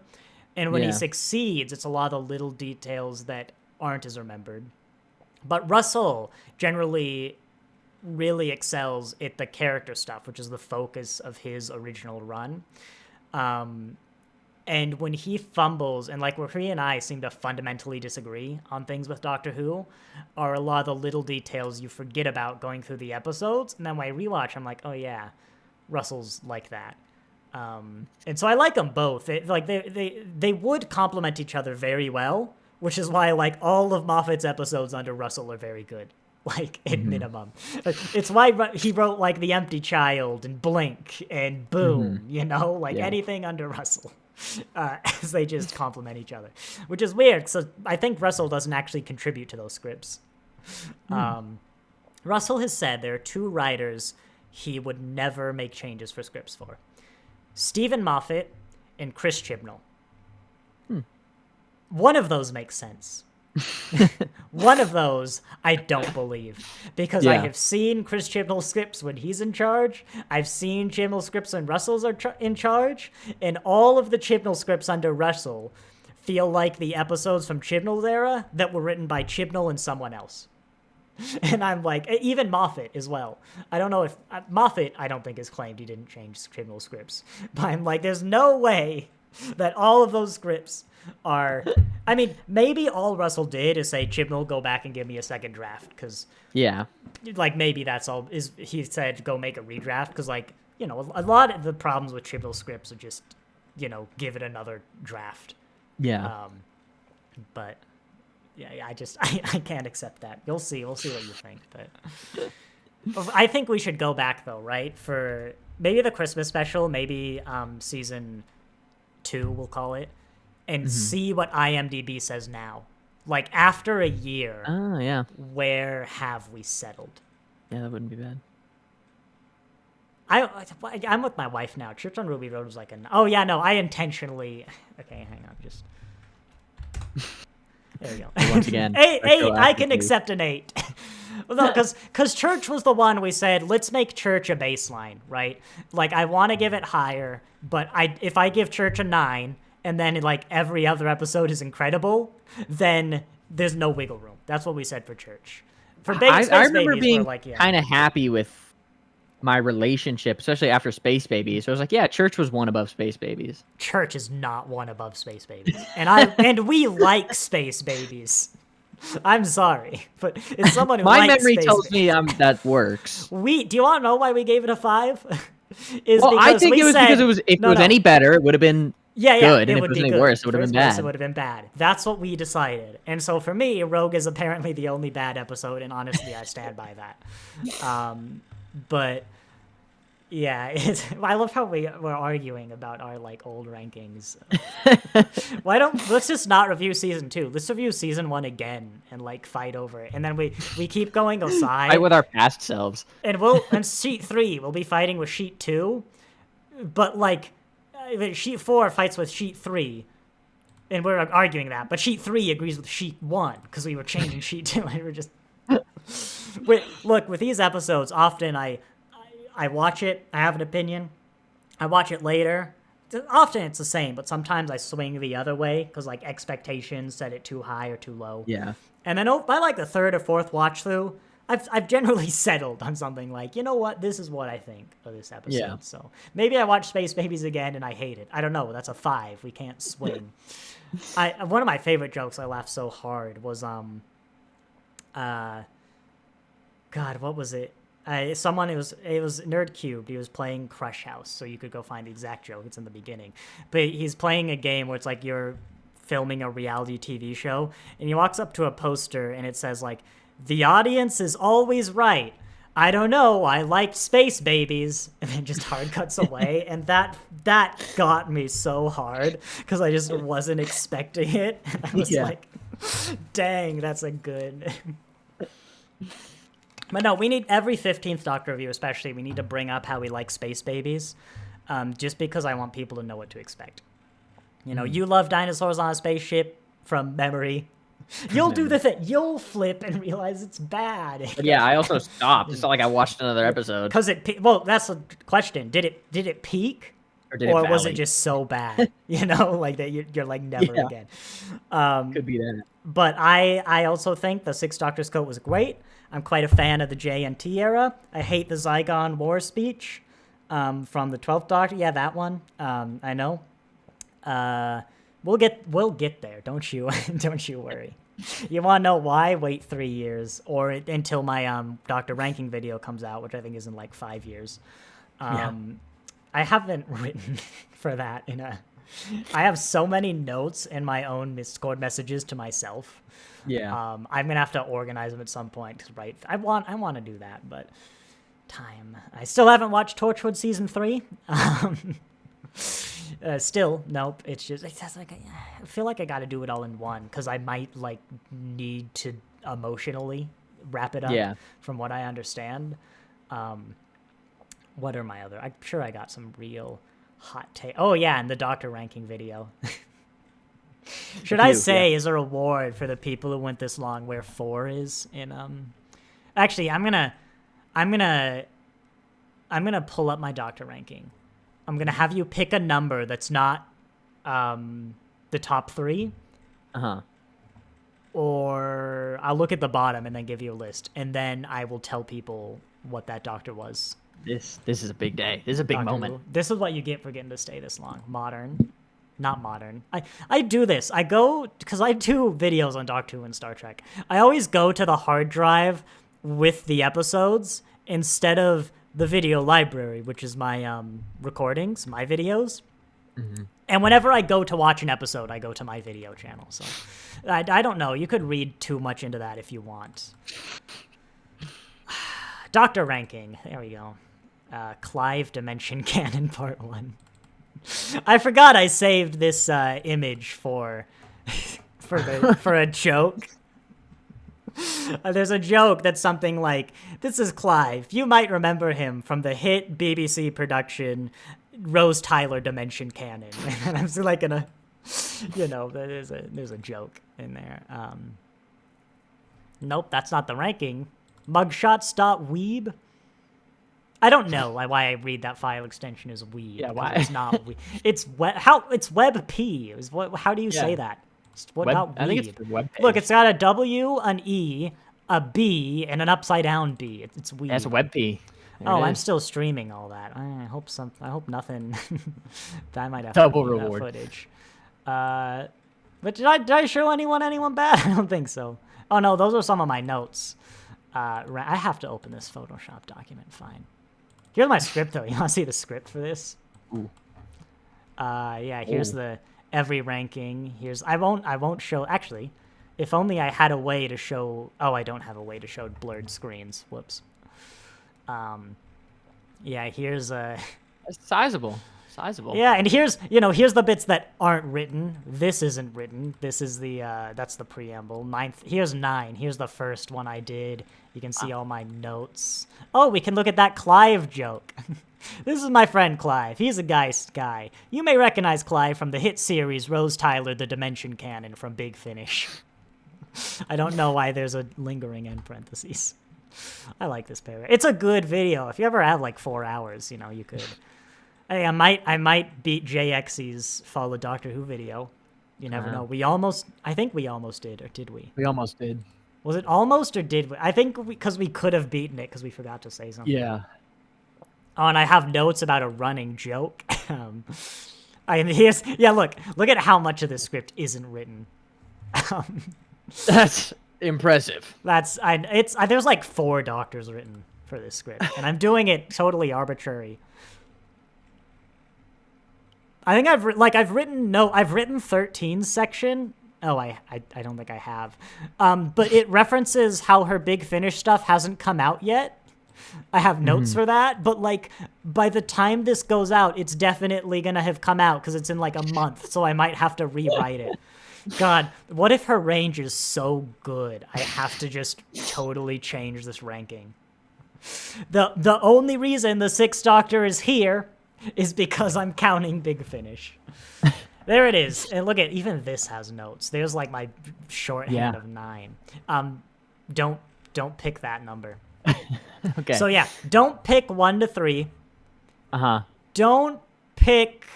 And when he succeeds, it's a lot of little details that aren't as remembered. But Russell generally really excels at the character stuff, which is the focus of his original run. And when he fumbles, and like where he and I seem to fundamentally disagree on things with Doctor Who, are a lot of the little details you forget about going through the episodes. And then when I rewatch, I'm like, oh yeah, Russell's like that. And so I like them both. They would complement each other very well, which is why like all of Moffat's episodes under Russell are very good. Like at minimum, it's why he wrote like The Empty Child and Blink and Boom. You know, like anything under Russell. As they just complement each other, which is weird. So I think Russell doesn't actually contribute to those scripts. Russell has said there are 2 writers he would never make changes for scripts for: Stephen Moffat and Chris Chibnall. One of those makes sense. One of those I don't believe, because I have seen Chris Chibnall scripts when he's in charge. I've seen Chibnall scripts when Russell's in charge, and all of the Chibnall scripts under Russell feel like the episodes from Chibnall's era that were written by Chibnall and someone else. And I'm like, even Moffat as well. I don't know if Moffat, I don't think has claimed he didn't change Chibnall scripts, but I'm like, there's no way that all of those scripts are, I mean, maybe all Russell did is say, Chibnall, go back and give me a second draft, because like maybe that's all. Is he said go make a redraft, because like, you know, a lot of the problems with Chibnall scripts are just, you know, give it another draft. But I can't accept that. We'll see what you think. But I think we should go back though, right? For maybe the Christmas special, maybe season 2, we'll call it, and see what IMDb says now. Like after a year, Oh yeah, where have we settled? yeah, that wouldn't be bad. I'm with my wife now. Church on Ruby Road was like oh yeah, no, I intentionally. Okay, hang on, just. There we go. Once again, 8. I can accept an 8. No, because Church was the one we said, let's make Church a baseline, right? Like, I want to give it higher, but if I give Church a 9, and then, like, every other episode is incredible, then there's no wiggle room. That's what we said for Church. For Space I remember Babies, being like, yeah. kind of happy with my relationship, especially after Space Babies. So I was like, yeah, Church was one above Space Babies. Church is not one above Space Babies. And we like Space Babies. I'm sorry, but it's someone who My likes memory Space tells Babies. me that works. Do you want to know why we gave it a 5? I think it was because if it was any better, it would have been good, and if it was any worse, it would have been bad. It would have been bad. That's what we decided. And so for me, Rogue is apparently the only bad episode, and honestly, I stand by that. But yeah, I love how we're arguing about our like old rankings. Let's just not review season 2. Let's review season 1 again and like fight over it. And then we keep going aside. Fight with our past selves. And sheet 3, we'll be fighting with sheet 2. But like sheet 4 fights with sheet 3. And we're arguing that. But sheet 3 agrees with sheet 1 because we were changing sheet 2 and we're just Look, with these episodes, often I watch it, I have an opinion, I watch it later. Often it's the same, but sometimes I swing the other way because like expectations set it too high or too low. Yeah. And then by like the 3rd or 4th watch through, I've generally settled on something like, you know what, this is what I think of this episode. Yeah. So maybe I watch Space Babies again and I hate it. I don't know. That's a 5. We can't swing. One of my favorite jokes, I laughed so hard, was God, what was it? It was Nerd Cubed. He was playing Crush House, so you could go find the exact joke. It's in the beginning. But he's playing a game where it's like you're filming a reality TV show, and he walks up to a poster, and it says, like, the audience is always right. I don't know, I liked Space Babies. And then just hard cuts away, and that got me so hard, because I just wasn't expecting it. And I was like, dang, that's a good... But no, we need every 15th Doctor review, especially, we need to bring up how we like Space Babies, just because I want people to know what to expect. You know, you love dinosaurs on a spaceship from memory. You'll do the thing. You'll flip and realize it's bad. But yeah, I also stopped. It's not like I watched another episode. Because that's the question. Did it peak? Or was it just so bad? You know, like that you're like never again. Could be that. But I also think the 6th Doctor's coat was great. I'm quite a fan of the JNT era. I hate the Zygon War speech from the 12th Doctor. Yeah, that one. I know. We'll get there. Don't you worry. You want to know why? Wait 3 years or until my Doctor ranking video comes out, which I think is in like 5 years. I haven't written for that I have so many notes in my own Discord messages to myself. Yeah. I'm gonna have to organize them at some point. Right. I want to do that, but time. I still haven't watched Torchwood season 3. Still, nope. It's like I feel like I got to do it all in one because I might like need to emotionally wrap it up. Yeah. From what I understand. What are my other? I'm sure I got some real hot take. Oh yeah, and the Doctor ranking video. Should I say as a reward for the people who went this long where 4 is in actually I'm gonna pull up my Doctor ranking. I'm gonna have you pick a number that's not the top 3. Or I'll look at the bottom and then give you a list, and then I will tell people what that Doctor was. This is a big day. This is a big moment. This is what you get for getting to stay this long. Not modern. I do this. I go, because I do videos on Doctor Who and Star Trek. I always go to the hard drive with the episodes instead of the video library, which is my recordings, my videos. Mm-hmm. And whenever I go to watch an episode, I go to my video channel. So I don't know. You could read too much into that if you want. Doctor ranking. There we go. Clive Dimension Canon Part 1. I forgot I saved this image for a joke. There's a joke that's something like, this is Clive. You might remember him from the hit BBC production Rose Tyler Dimension Canon. And I'm still like gonna, there's a joke in there. Nope, that's not the ranking. Mugshots.weeb. I don't know why I read that file extension as weeb. Yeah, why? It's not weeb. It's WebP. How do you say that? What about weeb? I think it's the web page. Look, it's got a W, an E, a B, and an upside down B. It's weeb. That's WebP. I'm still streaming all that. I hope nothing. I might have double to reward that footage. But did I show anyone bad? I don't think so. Oh no, those are some of my notes. I have to open this Photoshop document. Fine. Here's my script though. You want to see the script for this? Ooh. Yeah. Here's the every ranking. I won't show. Actually, if only I had a way to show. Oh, I don't have a way to show blurred screens. Whoops. Yeah. Here's a. It's sizable. Yeah, and here's the bits that aren't written. This isn't written. This is that's the preamble. Here's 9. Here's the first one I did. You can see all my notes. Oh, we can look at that Clive joke. This is my friend Clive. He's a nice guy. You may recognize Clive from the hit series Rose Tyler, The Dimension Canon from Big Finish. I don't know why there's a lingering end parentheses. I like this paragraph. It's a good video. If you ever have like 4 hours, you could. Hey, I might beat JX's Follow Doctor Who video. You never know. I think we almost did, or did we? We almost did. Was it almost, or did we? I think because we could have beaten it because we forgot to say something. Yeah. Oh, and I have notes about a running joke. Look at how much of this script isn't written. That's impressive. There's like 4 doctors written for this script, and I'm doing it totally arbitrary. I think I've written 13 section. Oh, I don't think I have. But it references how her Big Finish stuff hasn't come out yet. I have notes for that, but like by the time this goes out, it's definitely gonna have come out because it's in like a month, so I might have to rewrite it. God, what if her range is so good? I have to just totally change this ranking. The only reason the 6th Doctor is here is because I'm counting Big Finish. There it is. And look at, even this has notes. There's like my shorthand of 9. Don't pick that number. Okay. So yeah, don't pick 1 to 3. Uh-huh. Don't pick,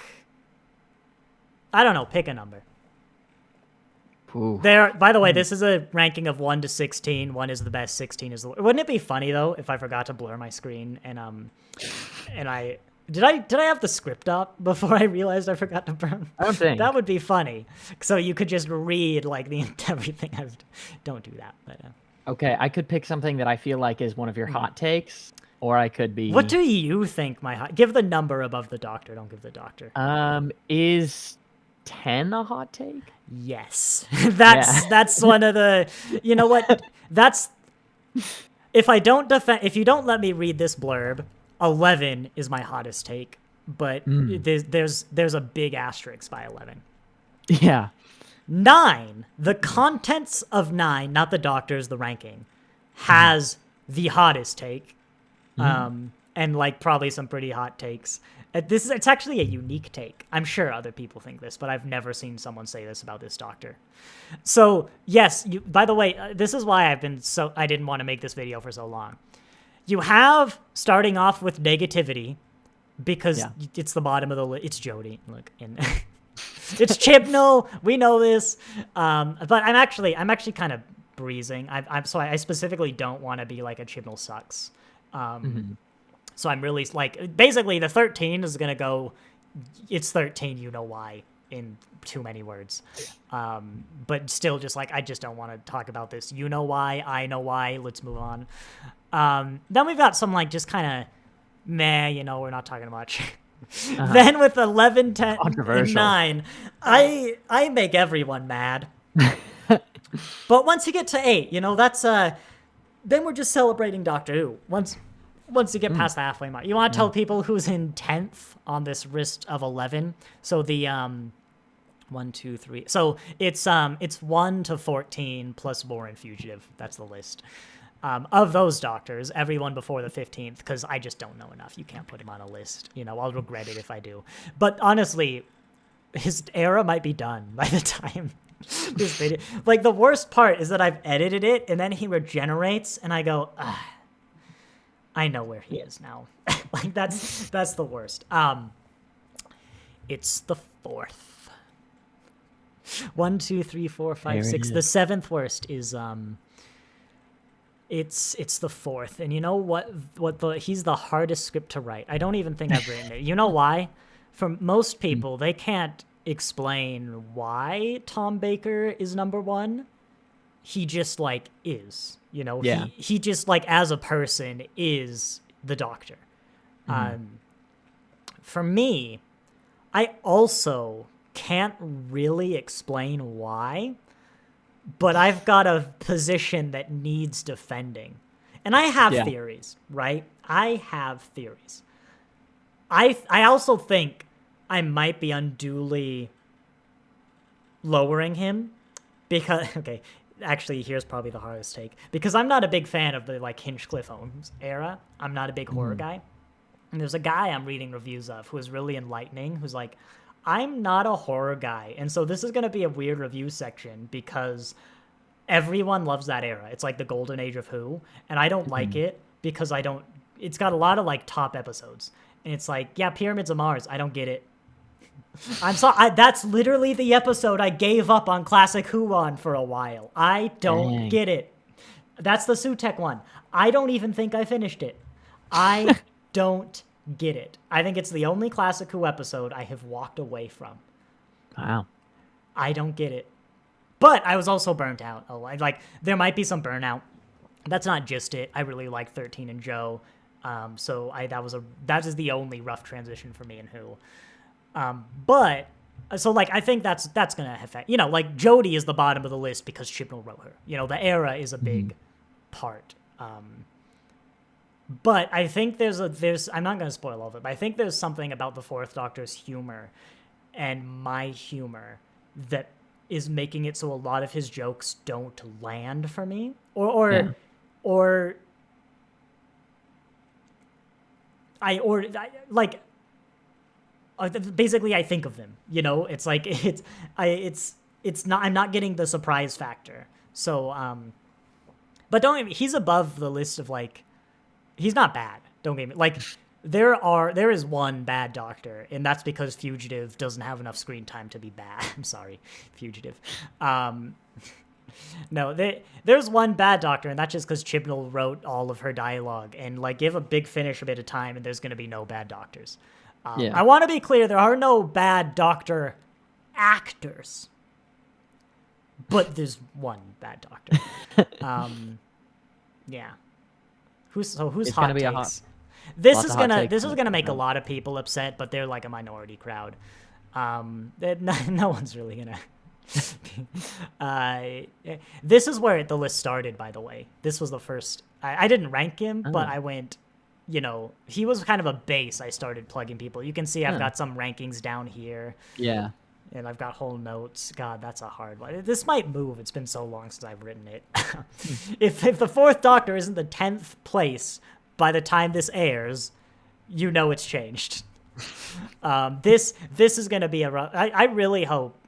I don't know, pick a number. Ooh. By the way, this is a ranking of 1 to 16. 1 is the best, 16 is the worst. Wouldn't it be funny though if I forgot to blur my screen and I did I have the script up before I realized I forgot to burn? I don't think. That would be funny. So you could just read like everything. Don't do that. But okay, I could pick something that I feel like is one of your hot takes, or I could be. What do you think give the number above the Doctor? Don't give the Doctor. Is 10 a hot take? Yes. That's one of the. You know what? That's if you don't let me read this blurb. 11 is my hottest take, but there's a big asterisk by 11. Yeah. 9, the contents of 9, not the Doctor's, the ranking, has the hottest take, and like probably some pretty hot takes. It's actually a unique take. I'm sure other people think this, but I've never seen someone say this about this Doctor. So yes, by the way, this is why I didn't want to make this video for so long. You have, starting off with negativity, because it's the bottom of the list. It's Jodie. Look, it's Chibnall. We know this. But I'm actually kind of breezing. I specifically don't want to be like a Chibnall sucks. So I'm really like, basically the 13 is going to go, it's 13, you know why, in too many words. But still just like, I just don't want to talk about this. You know why, I know why, let's move on. Then we've got some like just kind of meh, we're not talking much. Then with 11, 10, and 9, I make everyone mad. But once you get to 8, that's then we're just celebrating Doctor Who. once you get past the halfway mark. You want to tell people who's in 10th on this list of 11? So the 1, 2, 3. So it's 1 to 14 plus Warren Fugitive. That's the list. Of those doctors, everyone before the 15th, because I just don't know enough. You can't put him on a list. I'll regret it if I do. But honestly, his era might be done by the time this video. Like, the worst part is that I've edited it, and then he regenerates, and I go, I know where he is now. Like, that's the worst. It's the 4th. 1, 2, 3, 4, 5, 6. The 7th worst is it's the 4th. And you know what he's the hardest script to write. I don't even think I've written it. You know why? For most people, they can't explain why Tom Baker is number 1. He just like is, he just like as a person is the Doctor. For me, I also can't really explain why, but I've got a position that needs defending. And I have theories, right? I have theories. I also think I might be unduly lowering him because, okay, actually, here's probably the hardest take. Because I'm not a big fan of the, like, Hinchcliffe Holmes era. I'm not a big horror guy. And there's a guy I'm reading reviews of who is really enlightening, who's like, I'm not a horror guy. And so this is going to be a weird review section because everyone loves that era. It's like the golden age of Who. And I don't like it because it's got a lot of, like, top episodes. And it's like, yeah, Pyramids of Mars. I don't get it. I'm sorry. That's literally the episode I gave up on Classic Who on for a while. I don't get it. That's the Sutek one. I don't even think I finished it. I don't get it. I think it's the only Classic Who episode I have walked away from. Wow. I don't get it. But I was also burnt out. Like, there might be some burnout. That's not just it. I really like 13 and Joe. So that is the only rough transition for me in Who. But so like I think that's gonna affect, like Jodie is the bottom of the list because Chibnall wrote her. The era is a big part. But I think there's I'm not gonna spoil all of it, but I think there's something about the 4th Doctor's humor and my humor that is making it so a lot of his jokes don't land for me, or basically I think of them, it's like it's not, I'm not getting the surprise factor. So but don't get me, he's above the list of, like, he's not bad, don't get me, like, there is one bad Doctor, and that's because Fugitive doesn't have enough screen time to be bad. I'm sorry, Fugitive. No, there's one bad Doctor, and that's just because Chibnall wrote all of her dialogue, and, like, give a Big Finish a bit of time and there's going to be no bad Doctors. I want to be clear, there are no bad Doctor actors, but there's one bad Doctor. Yeah. Who's hot takes? This is gonna make a lot of people upset, but they're like a minority crowd. No one's really gonna. This is where the list started, by the way. This was the first. I didn't rank him, but I went. He was kind of a base. I started plugging people. You can see I've got some rankings down here. Yeah. And I've got whole notes. God, that's a hard one. This might move. It's been so long since I've written it. If the 4th Doctor isn't the 10th place by the time this airs, it's changed. This is going to be a rough... I really hope...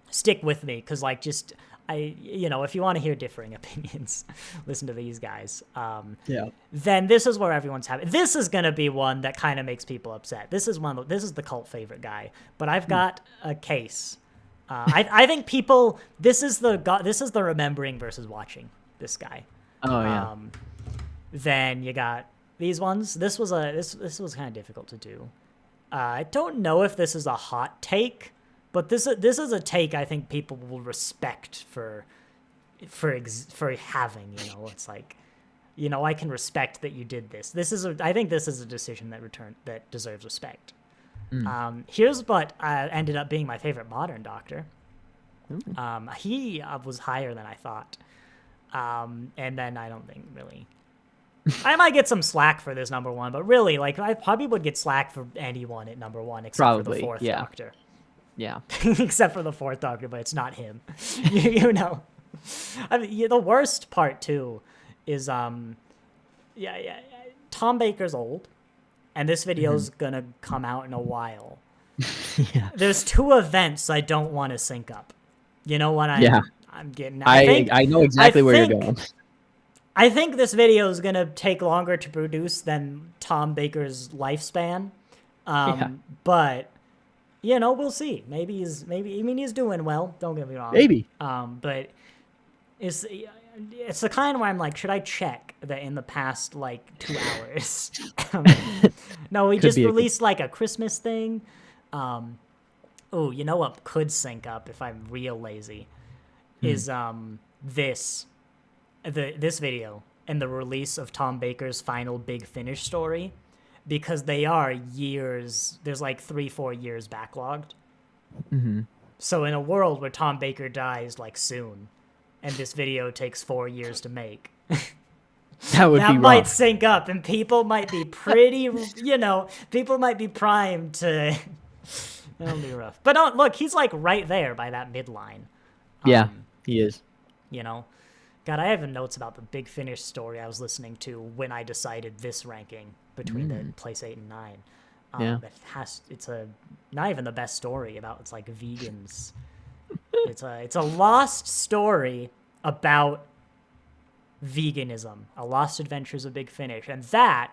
Stick with me, because, like, just... if you want to hear differing opinions, listen to these guys. Then this is where everyone's happy. This is gonna be one that kind of makes people upset. This is the cult favorite guy. But I've got a case. I think people. This is the remembering versus watching this guy. Oh yeah. Then you got these ones. This was kind of difficult to do. I don't know if this is a hot take. But this is a take I think people will respect for having, it's like, I can respect that you did this. I think this is a decision that deserves respect. Here's what ended up being my favorite modern Doctor. He was higher than I thought. And then I don't think really. I might get some slack for this number one, but really, like, I probably would get slack for anyone at number one except for the fourth Doctor. Yeah. Except for the fourth Doctor, but it's not him. you know. I mean, the worst part too is Tom Baker's old, and this video's gonna come out in a while. Yeah. There's two events I don't want to sync up. You know what I'm getting at? I know exactly where you're going. I think this video is gonna take longer to produce than Tom Baker's lifespan. But you know, we'll see. Maybe he's doing well. Don't get me wrong. Maybe. But it's the kind where I'm like, should I check that in the past like 2 hours? No, we just released like a Christmas thing. Oh, you know what could sync up if I'm real lazy is this video and the release of Tom Baker's final Big Finish story, because they are years. There's like 3-4 years backlogged. So in a world where Tom Baker dies like soon, and this video takes 4 years to make, that might sync up, and people might be pretty, people might be primed to. That'll be rough. But look, he's like right there by that midline. Yeah, he is. God, I have notes about the Big Finish story I was listening to when I decided this ranking between the place 8 and 9. It's not even the best story about, it's like vegans. It's a lost story about veganism, a lost adventures of Big Finish, and that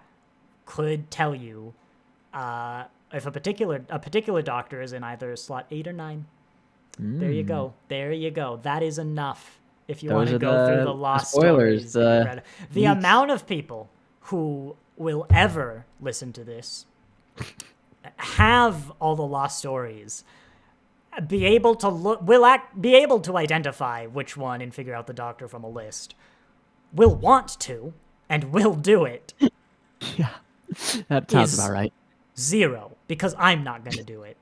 could tell you if a particular doctor is in either slot 8 or 9. There you go. That is enough. If you want to go through the lost spoilers, stories, the amount of people who will ever listen to this, have all the lost stories, be able to be able to identify which one and figure out the doctor from a list, will want to and will do it. Yeah, that sounds about right. 0, because I'm not going to do it.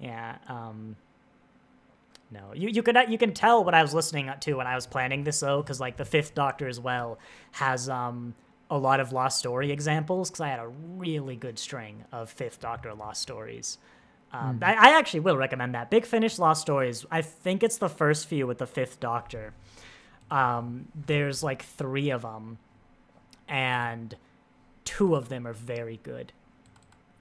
Yeah. No, you can tell what I was listening to when I was planning this, though, because like the Fifth Doctor as well has a lot of lost story examples, because I had a really good string of Fifth Doctor lost stories. I actually will recommend that. Big Finish Lost Stories. I think it's the first few with the Fifth Doctor. There's like 3 of them, and 2 of them are very good.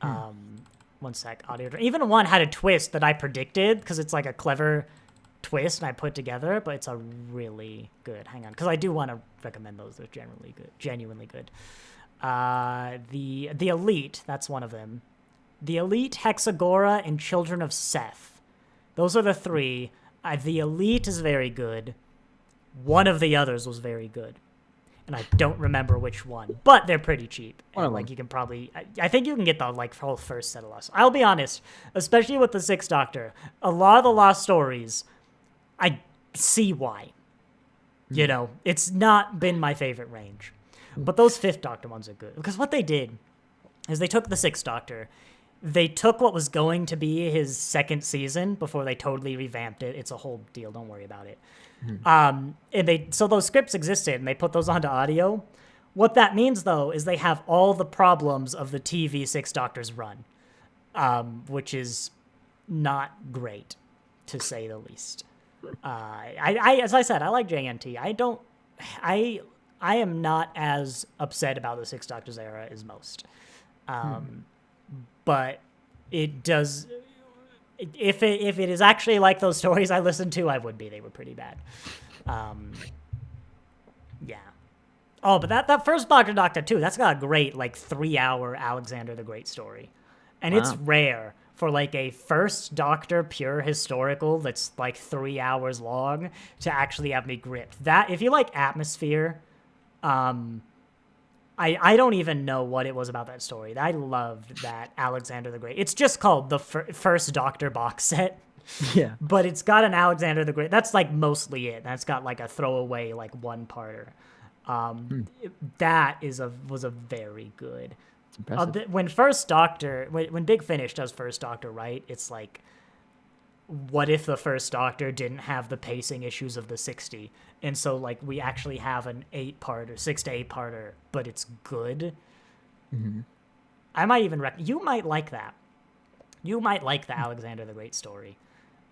One sec, audio. Even one had a twist that I predicted, because it's like a clever twist and I put together, but it's a really good. Hang on, because I do want to recommend those. They're genuinely good. The Elite, that's one of them. The Elite, Hexagora, and Children of Seth. Those are the 3. The Elite is very good. One of the others was very good, and I don't remember which one, but they're pretty cheap. And, like, you can probably, I think you can get the like whole first set of lost. I'll be honest, especially with the Sixth Doctor, a lot of the lost stories, I see why. It's not been my favorite range, but those Fifth Doctor ones are good, because what they did is they took the Sixth Doctor, they took what was going to be his second season before they totally revamped it. It's a whole deal. Don't worry about it. And so those scripts existed, and they put those onto audio. What that means, though, is they have all the problems of the TV Six Doctors run, which is not great, to say the least. As I said, I like JNT. I am not as upset about the Six Doctors era as most. But it does. If it is actually like those stories I listened to, I would be. They were pretty bad. Yeah. Oh, but that first Doctor too, that's got a great like 3-hour Alexander the Great story. And It's rare for like a first Doctor pure historical that's like 3 hours long to actually have me gripped. That, if you like atmosphere, I don't even know what it was about that story. I loved that Alexander the Great. It's just called the First Doctor box set. Yeah. But it's got an Alexander the Great. That's like mostly it. That's got like a throwaway like one-parter. That was a very good. It's impressive. When First Doctor, when Big Finish does First Doctor right, it's like what if the first Doctor didn't have the pacing issues of the 60? And so, like, we actually have an 8-parter, 6 to 8-parter, but it's good. Mm-hmm. I might even you might like that. You might like the Alexander the Great story.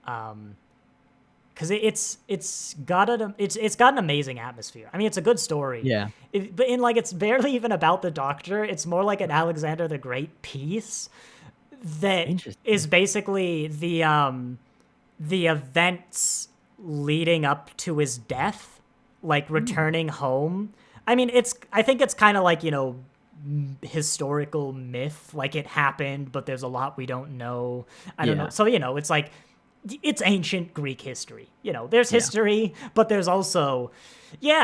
Because it's got an amazing atmosphere. I mean, it's a good story. Yeah. But it's barely even about the Doctor. It's more like an Alexander the Great piece that is basically the events leading up to his death, like returning home. I mean, I think it's kind of like, historical myth, like it happened, but there's a lot we don't know. I don't know. So, it's like, it's ancient Greek history. There's history, but there's also,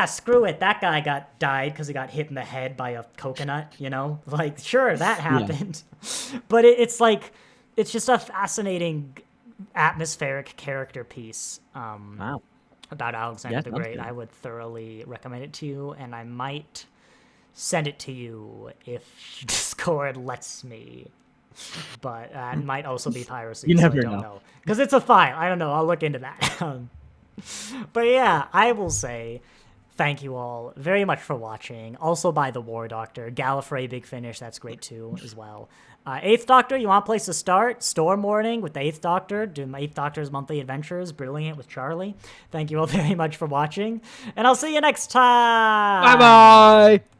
screw it. That guy died because he got hit in the head by a coconut, Like, sure, that happened. Yeah. But it's like, it's just a fascinating atmospheric character piece wow. about Alexander the Great. I would thoroughly recommend it to you, and I might send it to you if Discord lets me. But it might also be piracy. You never I don't know. Because it's a file. I don't know. I'll look into that. But yeah, I will say thank you all very much for watching. Also by The War Doctor. Gallifrey, Big Finish, that's great too as well. 8th Doctor, you want a place to start? Storm Warning with the 8th Doctor, doing my 8th Doctor's monthly adventures, Brilliant with Charlie. Thank you all very much for watching, and I'll see you next time. Bye-bye.